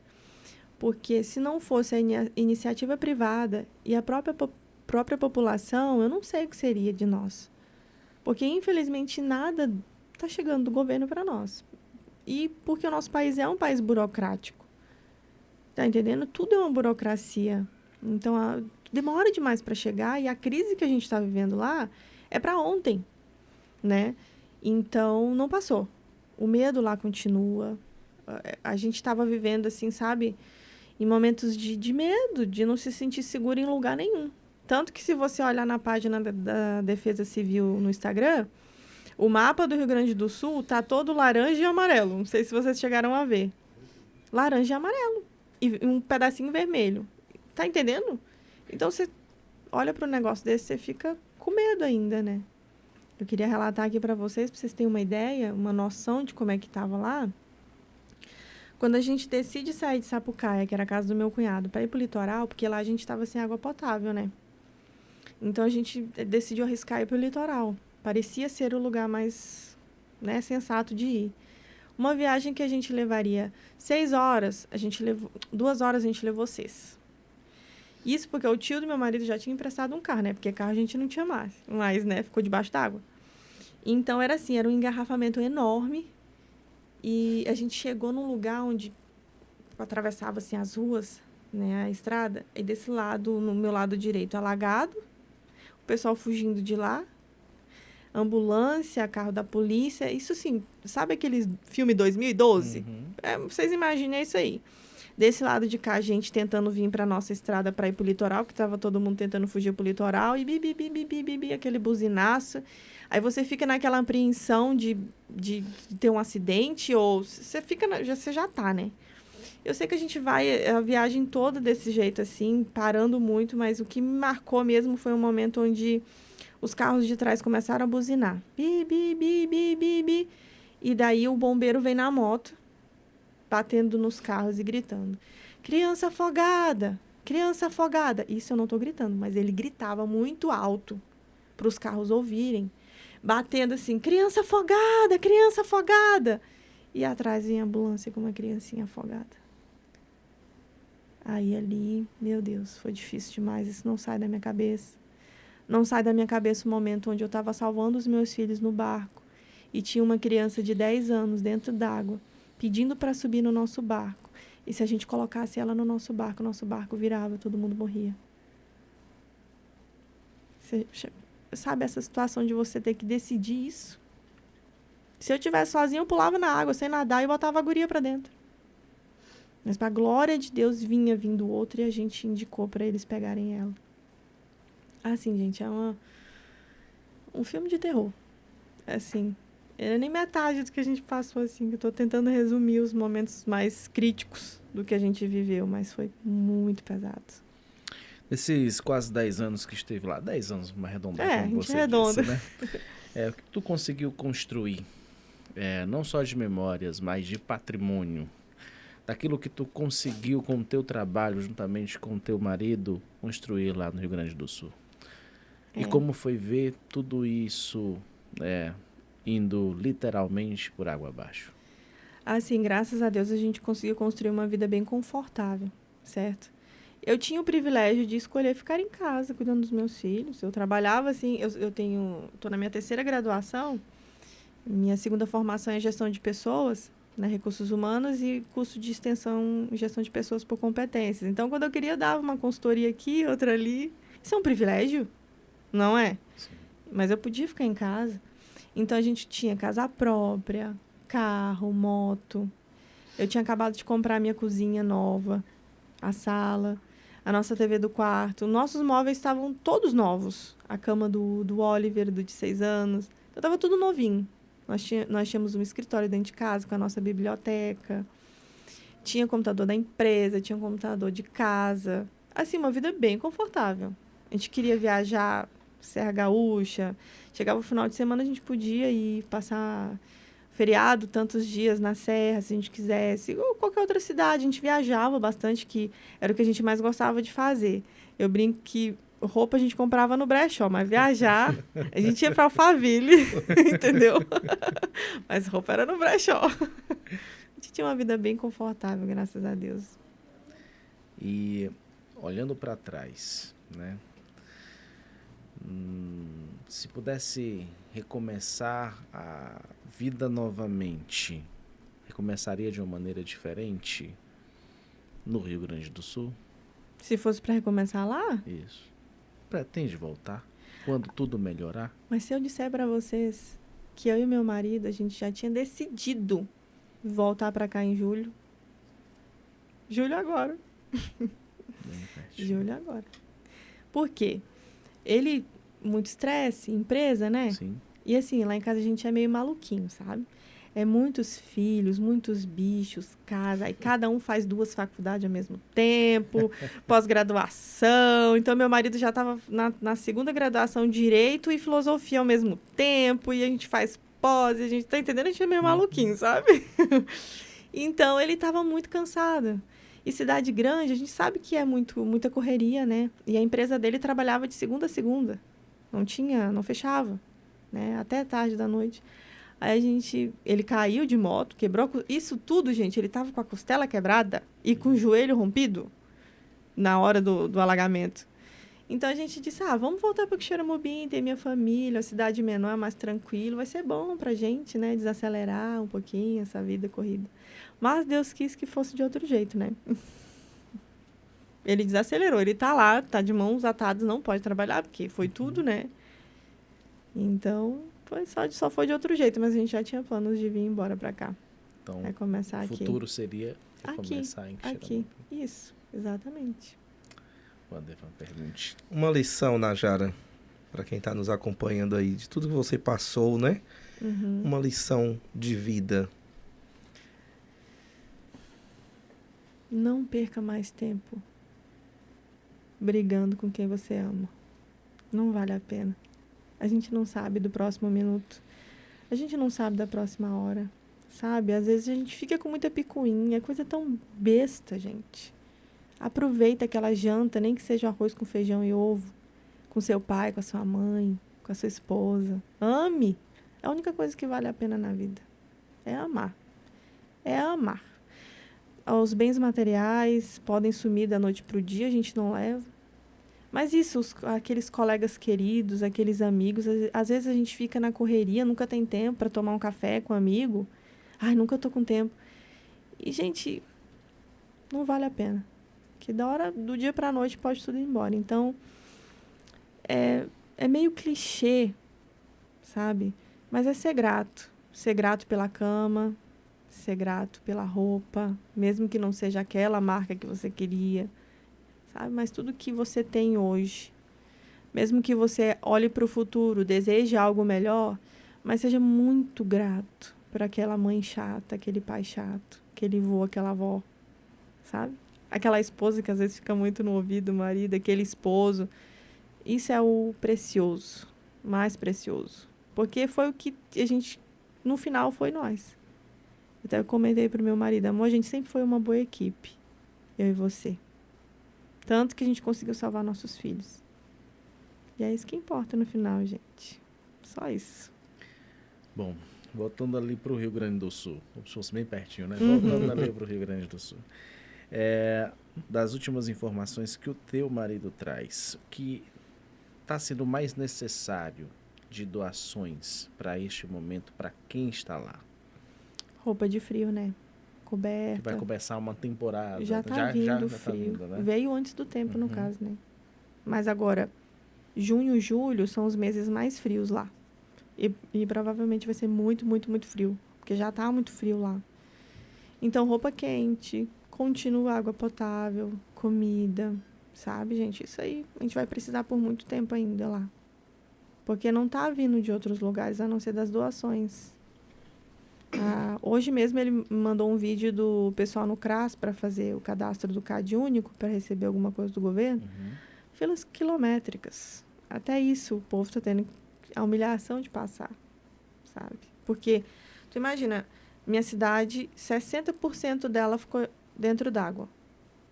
porque se não fosse a iniciativa privada e a própria população, eu não sei o que seria de nós. Porque, infelizmente, nada está chegando do governo para nós. E porque o nosso país é um país burocrático. Tá entendendo? Tudo é uma burocracia. Então, demora demais para chegar e a crise que a gente está vivendo lá é para ontem, né? Então, não passou. O medo lá continua. A gente estava vivendo, assim, sabe, em momentos de medo, de não se sentir seguro em lugar nenhum. Tanto que se você olhar na página da Defesa Civil no Instagram, o mapa do Rio Grande do Sul tá todo laranja e amarelo. Não sei se vocês chegaram a ver. Laranja e amarelo. E um pedacinho vermelho. Tá entendendo? Então, você olha para um negócio desse, você fica com medo ainda, né? Eu queria relatar aqui para vocês terem uma ideia, uma noção de como é que estava lá. Quando a gente decide sair de Sapucaia, que era a casa do meu cunhado, para ir para o litoral, porque lá a gente estava sem água potável, né? Então, a gente decidiu arriscar ir para o litoral. Parecia ser o lugar mais, né, sensato de ir. Uma viagem que a gente levaria 6 horas, 2 horas a gente levou 6. Isso porque o tio do meu marido já tinha emprestado um carro, né? Porque carro a gente não tinha mais, né? Ficou debaixo d'água. Então, era assim, era um engarrafamento enorme. E a gente chegou num lugar onde atravessava, assim, as ruas, né? A estrada. E desse lado, no meu lado direito, alagado. O pessoal fugindo de lá. Ambulância, carro da polícia. Isso, assim, sabe aquele filme 2012? Uhum. Vocês imaginem isso aí. Desse lado de cá, a gente tentando vir para nossa estrada para ir pro litoral, que tava todo mundo tentando fugir pro litoral, e bi, aquele buzinaço. Aí você fica naquela apreensão de ter um acidente, ou você fica, você já tá, né? Eu sei que a gente vai a viagem toda desse jeito, assim, parando muito, mas o que me marcou mesmo foi um momento onde os carros de trás começaram a buzinar. Bi. E daí o bombeiro vem na moto, batendo nos carros e gritando: criança afogada! Criança afogada! Isso eu não estou gritando, mas ele gritava muito alto para os carros ouvirem. Batendo assim: criança afogada! Criança afogada! E atrás vinha a ambulância com uma criancinha afogada. Aí ali, meu Deus, foi difícil demais. Isso não sai da minha cabeça. Não sai da minha cabeça o momento onde eu estava salvando os meus filhos no barco e tinha uma criança de 10 anos dentro d'água pedindo para subir no nosso barco. E se a gente colocasse ela no nosso barco virava, todo mundo morria. Você sabe essa situação de você ter que decidir isso? Se eu estivesse sozinha, eu pulava na água sem nadar e botava a guria para dentro. Mas para a glória de Deus vinha vindo outro e a gente indicou para eles pegarem ela. Assim, gente, é um filme de terror. Assim, era nem metade do que a gente passou, assim. Eu tô tentando resumir os momentos mais críticos do que a gente viveu, mas foi muito pesado. Esses quase 10 anos que esteve lá, 10 anos, uma arredondada, a como gente você arredonda. disse, né? O que tu conseguiu construir, não só de memórias, mas de patrimônio, daquilo que tu conseguiu com o teu trabalho, juntamente com o teu marido, construir lá no Rio Grande do Sul. E como foi ver tudo isso indo literalmente por água abaixo? Assim, graças a Deus a gente conseguiu construir uma vida bem confortável, certo? Eu tinha o privilégio de escolher ficar em casa, cuidando dos meus filhos. Eu trabalhava assim, tô na minha 3ª graduação, minha 2ª formação é gestão de pessoas, né, recursos humanos e curso de extensão gestão de pessoas por competências. Então, quando eu queria, eu dava uma consultoria aqui, outra ali. Isso é um privilégio, não é? Sim. Mas eu podia ficar em casa. Então, a gente tinha casa própria, carro, moto. Eu tinha acabado de comprar a minha cozinha nova, a sala, a nossa TV do quarto. Nossos móveis estavam todos novos. A cama do Oliver, do de 6 anos. Então, estava tudo novinho. Nós tínhamos um escritório dentro de casa com a nossa biblioteca. Tinha computador da empresa, tinha um computador de casa. Assim, uma vida bem confortável. A gente queria viajar, Serra Gaúcha. Chegava o final de semana, a gente podia ir passar feriado tantos dias na Serra, se a gente quisesse. Ou qualquer outra cidade. A gente viajava bastante, que era o que a gente mais gostava de fazer. Eu brinco que roupa a gente comprava no brechó, mas viajar, a gente ia para Alphaville, entendeu? Mas roupa era no brechó. A gente tinha uma vida bem confortável, graças a Deus. E olhando para trás, né? Se pudesse recomeçar a vida novamente, recomeçaria de uma maneira diferente no Rio Grande do Sul? Se fosse para recomeçar lá? Isso. Pretende voltar? Quando tudo melhorar? Mas se eu disser para vocês que eu e meu marido, a gente já tinha decidido voltar para cá em julho. Julho agora. Julho agora. Por quê? Ele, muito estresse, empresa, né? Sim. E assim, lá em casa a gente é meio maluquinho, sabe? É muitos filhos, muitos bichos, casa. Aí cada um faz 2 faculdades ao mesmo tempo, pós-graduação. Então, meu marido já estava na 2ª graduação, Direito e Filosofia ao mesmo tempo. E a gente faz pós, e a gente tá entendendo? A gente é meio maluquinho, sabe? Então, ele estava muito cansado. E cidade grande, a gente sabe que é muita correria, né? E a empresa dele trabalhava de segunda a segunda. Não fechava, né? Até tarde da noite. Aí ele caiu de moto, quebrou... Isso tudo, gente, ele tava com a costela quebrada e com o joelho rompido na hora do alagamento. Então, a gente disse, vamos voltar para Quixeramobim, ter minha família, a cidade menor, mais tranquilo, vai ser bom pra gente, né? Desacelerar um pouquinho essa vida corrida. Mas Deus quis que fosse de outro jeito, né? Ele desacelerou, ele tá lá, tá de mãos atadas, não pode trabalhar, porque foi tudo, né? Então... Só foi de outro jeito, mas a gente já tinha planos de vir embora para cá. Então, vai começar o futuro seria começar em aqui. Isso, exatamente. Wandervan, pergunte. Uma lição, Najara, para quem está nos acompanhando aí, de tudo que você passou, né? Uhum. Uma lição de vida. Não perca mais tempo brigando com quem você ama. Não vale a pena. A gente não sabe do próximo minuto. A gente não sabe da próxima hora. Sabe? Às vezes a gente fica com muita picuinha. Coisa tão besta, gente. Aproveita aquela janta, nem que seja arroz com feijão e ovo. Com seu pai, com a sua mãe, com a sua esposa. Ame. É a única coisa que vale a pena na vida. É amar. é amar. Os bens materiais podem sumir da noite para o dia, a gente não leva. Mas isso, aqueles colegas queridos, aqueles amigos, às vezes a gente fica na correria, nunca tem tempo para tomar um café com um amigo. Ai, nunca tô com tempo. E, gente, não vale a pena. Que da hora, do dia para a noite, pode tudo ir embora. Então, é meio clichê, sabe? Mas é ser grato. Ser grato pela cama, ser grato pela roupa, mesmo que não seja aquela marca que você queria, sabe? Mas tudo que você tem hoje, mesmo que você olhe para o futuro, deseje algo melhor, mas seja muito grato por aquela mãe chata, aquele pai chato, aquele vô, aquela avó, sabe? Aquela esposa que às vezes fica muito no ouvido do marido, aquele esposo. Isso é o precioso, mais precioso. Porque foi o que a gente, no final, foi nós. Até eu comentei pro meu marido, amor, a gente sempre foi uma boa equipe, eu e você. Tanto que a gente conseguiu salvar nossos filhos. E é isso que importa no final, gente. Só isso. Bom, voltando ali pro Rio Grande do Sul, como se fosse bem pertinho, né? Voltando ali pro Rio Grande do Sul. Das últimas informações que o teu marido traz, o que está sendo mais necessário de doações para este momento, para quem está lá? Roupa de frio, né? Coberta. Que vai começar uma temporada. Já tá vindo o frio. Tá vindo, né? Veio antes do tempo, no caso, né? Mas agora, junho e julho são os meses mais frios lá. E provavelmente vai ser muito, muito, muito frio. Porque já tá muito frio lá. Então, roupa quente, contínua água potável, comida, sabe, gente? Isso aí a gente vai precisar por muito tempo ainda lá. Porque não tá vindo de outros lugares, a não ser das doações. Hoje mesmo ele me mandou um vídeo do pessoal no CRAS para fazer o cadastro do CAD único, para receber alguma coisa do governo. Filas quilométricas. Até isso o povo tá tendo a humilhação de passar, sabe? Porque, tu imagina, minha cidade, 60% dela ficou dentro d'água.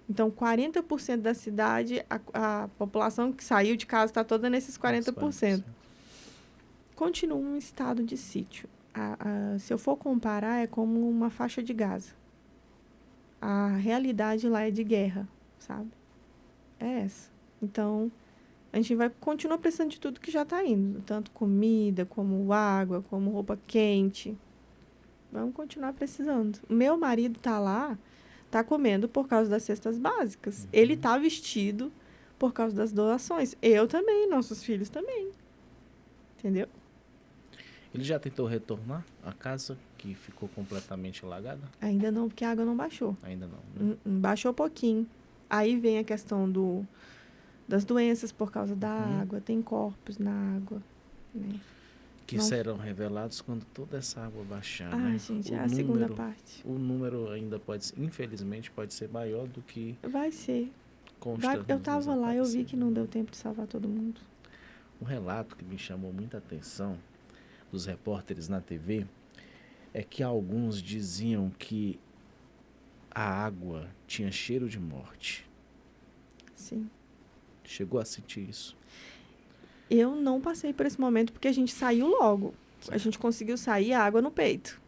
Então, 40% da cidade, a população que saiu de casa está toda nesses 40%. Continua um estado de sítio. Se eu for comparar, é como uma faixa de Gaza. A realidade lá é de guerra, sabe? É essa. Então, a gente vai continuar precisando de tudo que já está indo. Tanto comida, como água, como roupa quente. Vamos continuar precisando. O meu marido tá lá, tá comendo por causa das cestas básicas. Ele tá vestido por causa das doações. Eu também, nossos filhos também. Entendeu? Ele já tentou retornar à casa que ficou completamente alagada? Ainda não, porque a água não baixou. Ainda não, né? Baixou pouquinho. Aí vem a questão das doenças por causa da água. Tem corpos na água, né? Que serão revelados quando toda essa água baixar, né? Gente, é a segunda parte. O número ainda infelizmente, pode ser maior do que... Vai ser. Eu tava lá, eu vi que não deu tempo de salvar todo mundo. Um relato que me chamou muita atenção dos repórteres na TV é que alguns diziam que a água tinha cheiro de morte. Sim. Chegou a sentir isso? Eu não passei por esse momento porque a gente saiu logo. Certo. A gente conseguiu sair a água no peito.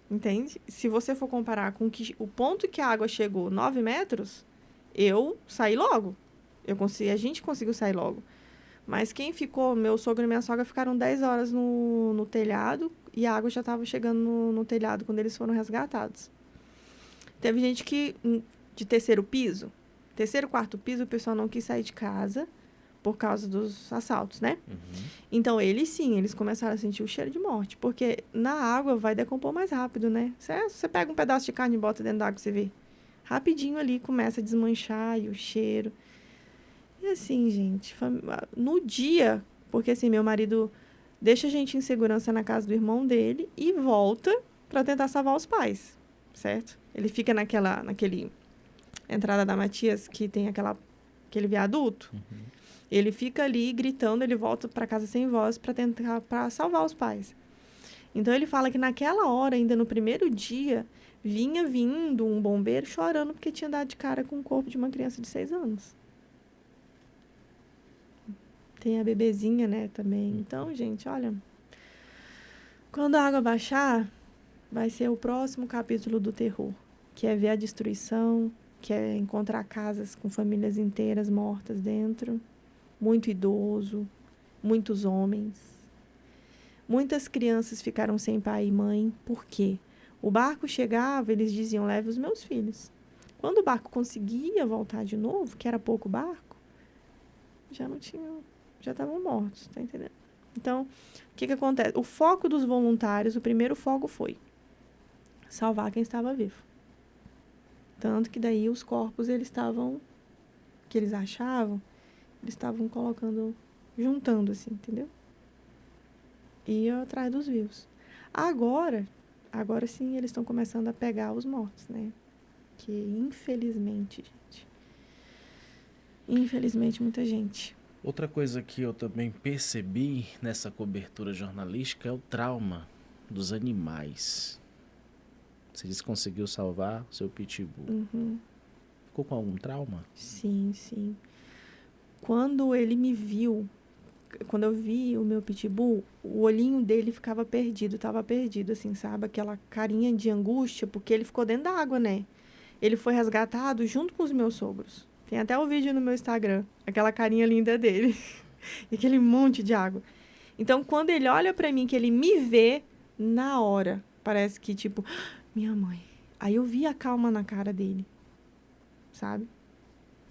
Entende? Se você for comparar com o ponto que a água chegou, 9 metros, eu saí logo. A gente conseguiu sair logo. Mas quem ficou, meu sogro e minha sogra ficaram 10 horas no telhado e a água já estava chegando no telhado quando eles foram resgatados. Teve gente que, de terceiro, quarto piso, o pessoal não quis sair de casa por causa dos assaltos, né? Então, eles começaram a sentir o cheiro de morte, porque na água vai decompor mais rápido, né? Você pega um pedaço de carne e bota dentro da água, você vê. Rapidinho ali começa a desmanchar e o cheiro. E assim, gente, no dia, porque assim, meu marido deixa a gente em segurança na casa do irmão dele e volta para tentar salvar os pais, certo? Ele fica naquele entrada da Matias, que tem aquele viaduto. Ele fica ali gritando, ele volta para casa sem voz para tentar salvar os pais. Então, ele fala que naquela hora, ainda no primeiro dia, vinha vindo um bombeiro chorando porque tinha dado de cara com o corpo de uma criança de 6 anos. Tem a bebezinha, né, também. Então, gente, olha, quando a água baixar, vai ser o próximo capítulo do terror, que é ver a destruição, que é encontrar casas com famílias inteiras mortas dentro, muito idoso, muitos homens. Muitas crianças ficaram sem pai e mãe. Por quê? O barco chegava, eles diziam, leve os meus filhos. Quando o barco conseguia voltar de novo, que era pouco barco, já não tinha, já estavam mortos, tá entendendo? Então, o que acontece? O foco dos voluntários, o primeiro foco foi salvar quem estava vivo. Tanto que daí os corpos, eles estavam, que eles achavam, eles estavam colocando, juntando assim, entendeu? E iam atrás dos vivos. Agora sim, eles estão começando a pegar os mortos, né? Que infelizmente, gente. Infelizmente, muita gente. Outra coisa que eu também percebi nessa cobertura jornalística é o trauma dos animais. Você disse que conseguiu salvar o seu pitbull. Uhum. Ficou com algum trauma? Sim, sim. Quando ele me viu, quando eu vi o meu pitbull, o olhinho dele ficava perdido, tava perdido, assim, sabe? Aquela carinha de angústia, porque ele ficou dentro da água, né? Ele foi resgatado junto com os meus sogros. Tem até o vídeo no meu Instagram, aquela carinha linda dele. E aquele monte de água. Então, quando ele olha pra mim, que ele me vê, na hora, parece que, tipo, minha mãe. Aí eu vi a calma na cara dele, sabe?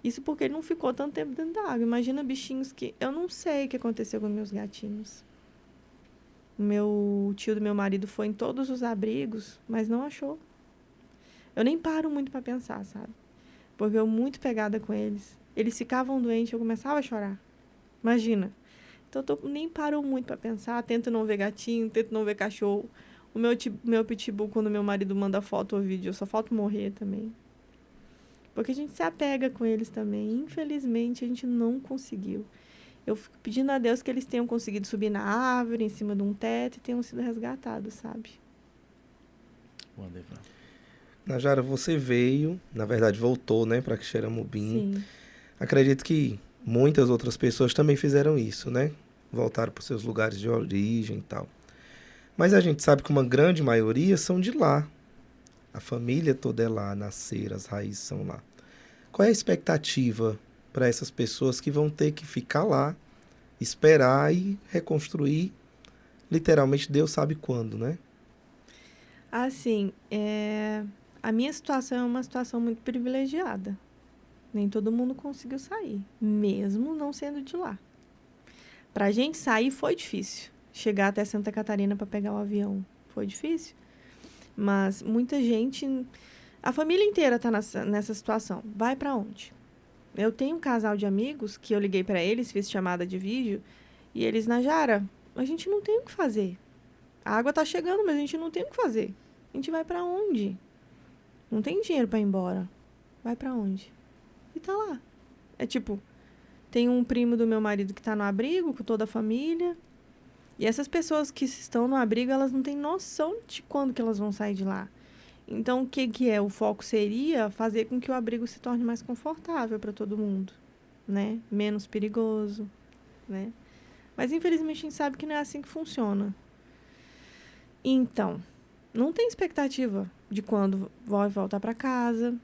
Isso porque ele não ficou tanto tempo dentro da água. Imagina bichinhos que... Eu não sei o que aconteceu com meus gatinhos. O tio do meu marido foi em todos os abrigos, mas não achou. Eu nem paro muito pra pensar, sabe? Porque eu muito pegada com eles. Eles ficavam doentes, eu começava a chorar. Imagina. Então, eu nem paro muito pra pensar. Tento não ver gatinho, tento não ver cachorro. O meu pitbull, quando meu marido manda foto ou vídeo, eu só falta morrer também. Porque a gente se apega com eles também. Infelizmente, a gente não conseguiu. Eu fico pedindo a Deus que eles tenham conseguido subir na árvore, em cima de um teto, e tenham sido resgatados, sabe? Wonderful. Najara, você veio, na verdade voltou, né, para Quixeramobim. Sim. Acredito que muitas outras pessoas também fizeram isso, né? Voltaram para os seus lugares de origem e tal. Mas a gente sabe que uma grande maioria são de lá. A família toda é lá, nasceram, as raízes são lá. Qual é a expectativa para essas pessoas que vão ter que ficar lá, esperar e reconstruir, literalmente Deus sabe quando, né? Assim, a minha situação é uma situação muito privilegiada. Nem todo mundo conseguiu sair, mesmo não sendo de lá. Pra gente sair foi difícil. Chegar até Santa Catarina para pegar o avião foi difícil. Mas muita gente... A família inteira tá nessa situação. Vai para onde? Eu tenho um casal de amigos que eu liguei para eles, fiz chamada de vídeo, e eles, Najara, a gente não tem o que fazer. A água tá chegando, mas a gente não tem o que fazer. A gente vai para onde? Não tem dinheiro para ir embora. Vai para onde? E tá lá. É tipo, tem um primo do meu marido que tá no abrigo com toda a família. E essas pessoas que estão no abrigo, elas não têm noção de quando que elas vão sair de lá. Então, o que é? O foco seria fazer com que o abrigo se torne mais confortável para todo mundo, né? Menos perigoso, né? Mas, infelizmente, a gente sabe que não é assim que funciona. Então, não tem expectativa de quando vai voltar para casa.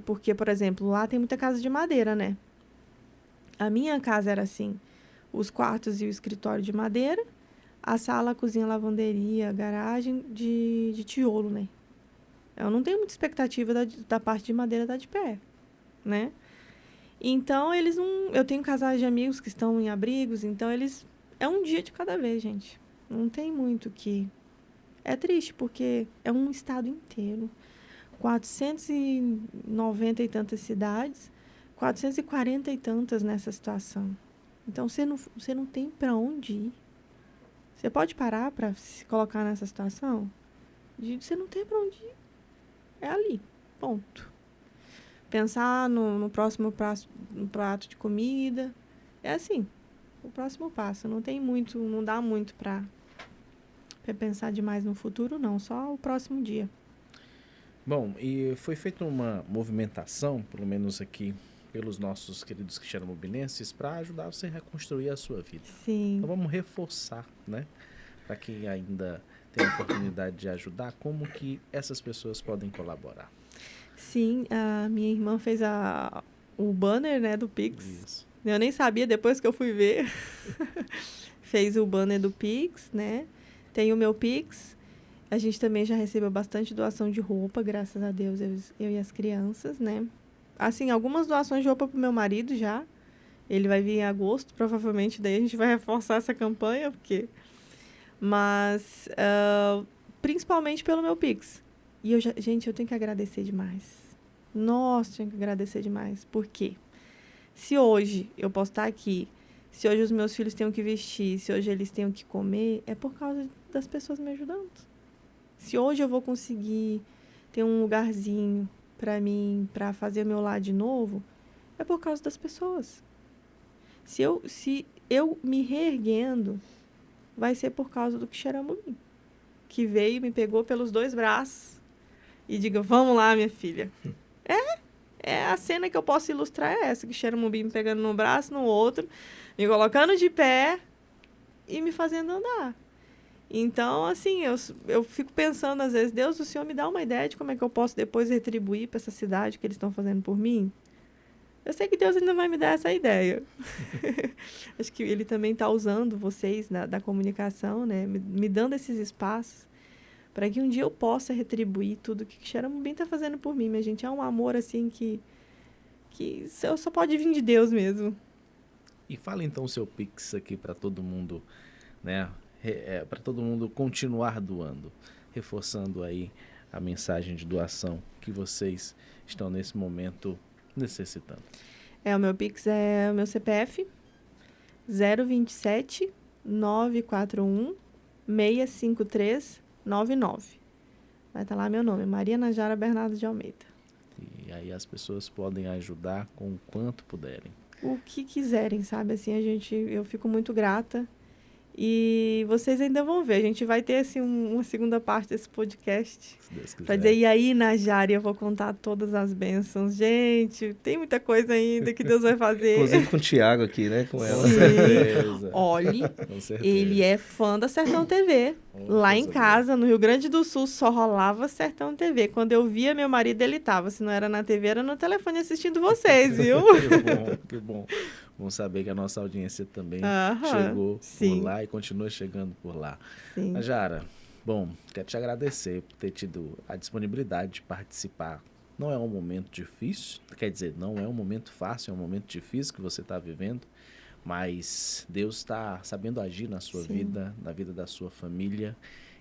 Porque, por exemplo, lá tem muita casa de madeira, né? A minha casa era assim. Os quartos e o escritório de madeira, a sala, a cozinha, a lavanderia, a garagem de tijolo, né? Eu não tenho muita expectativa da parte de madeira estar de pé, né? Então, eles não... Eu tenho casais de amigos que estão em abrigos, então eles... É um dia de cada vez, gente. Não tem muito que... É triste, porque é um estado inteiro. 490 e tantas cidades, 440 e tantas nessa situação. Então, você não tem para onde ir. Você pode parar para se colocar nessa situação? Você não tem para onde ir. É ali. Ponto. Pensar no próximo prato de comida. É assim. O próximo passo. Não tem muito, não dá muito para pensar demais no futuro, não. Só o próximo dia. Bom, e foi feita uma movimentação, pelo menos aqui, pelos nossos queridos quixeramobinenses, para ajudar você a reconstruir a sua vida. Sim. Então vamos reforçar, né? Para quem ainda tem a oportunidade de ajudar, como que essas pessoas podem colaborar? Sim, a minha irmã fez o banner, né, do Pix. Isso. Eu nem sabia, depois que eu fui ver. Fez o banner do Pix, né? Tem o meu Pix. A gente também já recebeu bastante doação de roupa, graças a Deus, eu e as crianças, né? Assim, algumas doações de roupa pro meu marido já. Ele vai vir em agosto, provavelmente, daí a gente vai reforçar essa campanha, porque... Mas, principalmente pelo meu Pix. E gente, eu tenho que agradecer demais. Nossa, tenho que agradecer demais. Por quê? Se hoje eu posso estar aqui, se hoje os meus filhos têm o que vestir, se hoje eles têm o que comer, é por causa das pessoas me ajudando. Se hoje eu vou conseguir ter um lugarzinho para mim, para fazer o meu lar de novo, é por causa das pessoas. Se eu me reerguendo, vai ser por causa do Quixeramobim, que veio, me pegou pelos 2 braços e diga, vamos lá, minha filha. A cena que eu posso ilustrar é essa, Quixeramobim me pegando num braço, no outro, me colocando de pé e me fazendo andar. Então, assim, eu fico pensando, às vezes, Deus, o Senhor me dá uma ideia de como é que eu posso depois retribuir para essa cidade que eles estão fazendo por mim? Eu sei que Deus ainda vai me dar essa ideia. Acho que Ele também está usando vocês da comunicação, né? Me dando esses espaços para que um dia eu possa retribuir tudo que Quixeramobim está fazendo por mim. Minha gente, é um amor, assim, que só pode vir de Deus mesmo. E fala então o seu Pix aqui para todo mundo, né? Para todo mundo continuar doando, reforçando aí a mensagem de doação que vocês estão nesse momento necessitando. O meu Pix é o meu CPF 027 941 653 99. Vai estar lá meu nome, Maria Najara Bernardo de Almeida. E aí as pessoas podem ajudar com o quanto puderem. O que quiserem, sabe? Assim, eu fico muito grata. E vocês ainda vão ver. A gente vai ter, assim, uma segunda parte desse podcast. Se Deus quiser. Pra dizer, e aí, Najara, eu vou contar todas as bênçãos. Gente, tem muita coisa ainda que Deus vai fazer. Inclusive com o Thiago aqui, né? Com ela. Com certeza. Olhe, Com certeza. ele é fã da Sertão TV. Lá em casa, no Rio Grande do Sul, só rolava Sertão TV. Quando eu via meu marido, ele tava. Se não era na TV, era no telefone assistindo vocês, viu? Que bom. Bom saber que a nossa audiência também Aham, chegou sim. por lá e continua chegando por lá. Sim. Najara, bom, quero te agradecer por ter tido a disponibilidade de participar. Não é um momento difícil, quer dizer, não é um momento fácil, é um momento difícil que você está vivendo, mas Deus está sabendo agir na sua Sim. vida, na vida da sua família,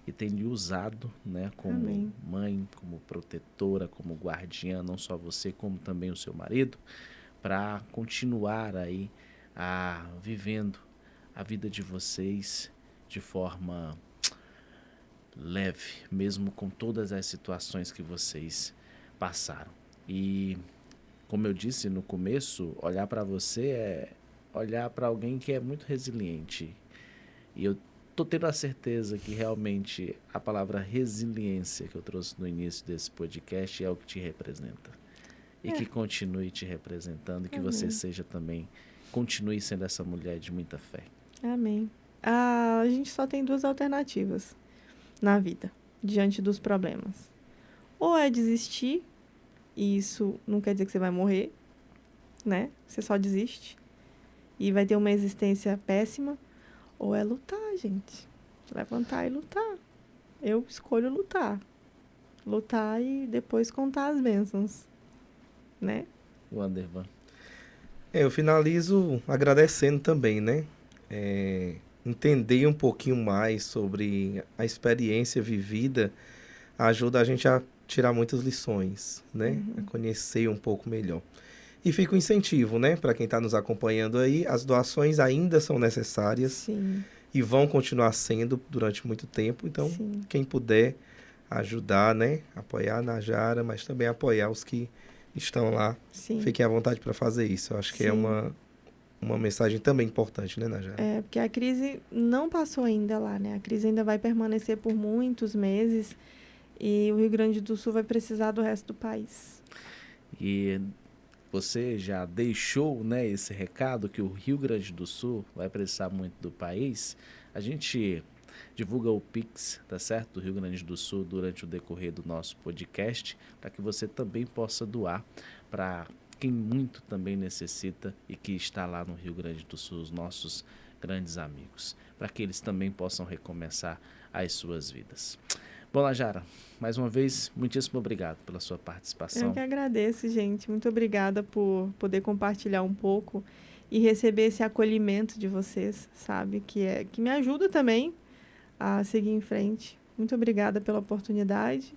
e tem lhe usado, né, como Amém. mãe, como protetora, como guardiã, não só você, como também o seu marido, para continuar aí vivendo a vida de vocês de forma leve, mesmo com todas as situações que vocês passaram. E, como eu disse no começo, olhar para você é olhar para alguém que é muito resiliente. E eu tô tendo a certeza que realmente a palavra resiliência que eu trouxe no início desse podcast é o que te representa. E que continue te representando e que você seja também, continue sendo essa mulher de muita fé. Amém. A gente só tem 2 alternativas na vida, diante dos problemas. Ou é desistir, e isso não quer dizer que você vai morrer, né? Você só desiste e vai ter uma existência péssima. Ou é lutar, gente. Levantar e lutar. Eu escolho lutar. Lutar e depois contar as bênçãos, né? Wandervan. Eu finalizo agradecendo também, né? Entender um pouquinho mais sobre a experiência vivida ajuda a gente a tirar muitas lições, né? A conhecer um pouco melhor. E fica o incentivo, né? Para quem está nos acompanhando aí, as doações ainda são necessárias. Sim. E vão continuar sendo durante muito tempo. Então, Sim. quem puder ajudar, né? Apoiar a Najara, mas também apoiar os que estão lá. Sim. Fiquem à vontade para fazer isso. Eu acho que é uma mensagem também importante, né, Najara? Porque a crise não passou ainda lá, né? A crise ainda vai permanecer por muitos meses e o Rio Grande do Sul vai precisar do resto do país. E você já deixou, né, esse recado que o Rio Grande do Sul vai precisar muito do país. A gente divulga o Pix, tá certo? Do Rio Grande do Sul durante o decorrer do nosso podcast, para que você também possa doar para quem muito também necessita e que está lá no Rio Grande do Sul, os nossos grandes amigos, para que eles também possam recomeçar as suas vidas. Bom, Najara, mais uma vez, muitíssimo obrigado pela sua participação. Eu que agradeço, gente. Muito obrigada por poder compartilhar um pouco e receber esse acolhimento de vocês, sabe? Que me ajuda também a seguir em frente. Muito obrigada pela oportunidade.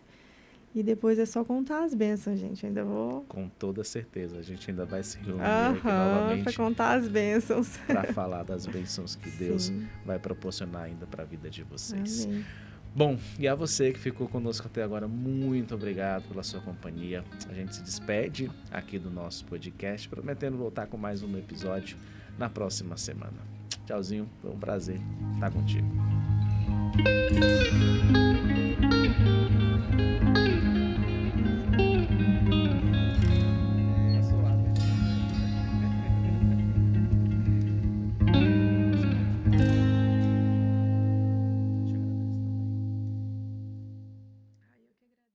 E depois é só contar as bênçãos, gente. Ainda vou... Com toda certeza. A gente ainda vai se reunir aqui novamente para contar as bênçãos. para falar das bênçãos que Deus Sim. vai proporcionar ainda para a vida de vocês. Amém. Bom, e a você que ficou conosco até agora, muito obrigado pela sua companhia. A gente se despede aqui do nosso podcast, prometendo voltar com mais um episódio na próxima semana. Tchauzinho, foi um prazer estar contigo.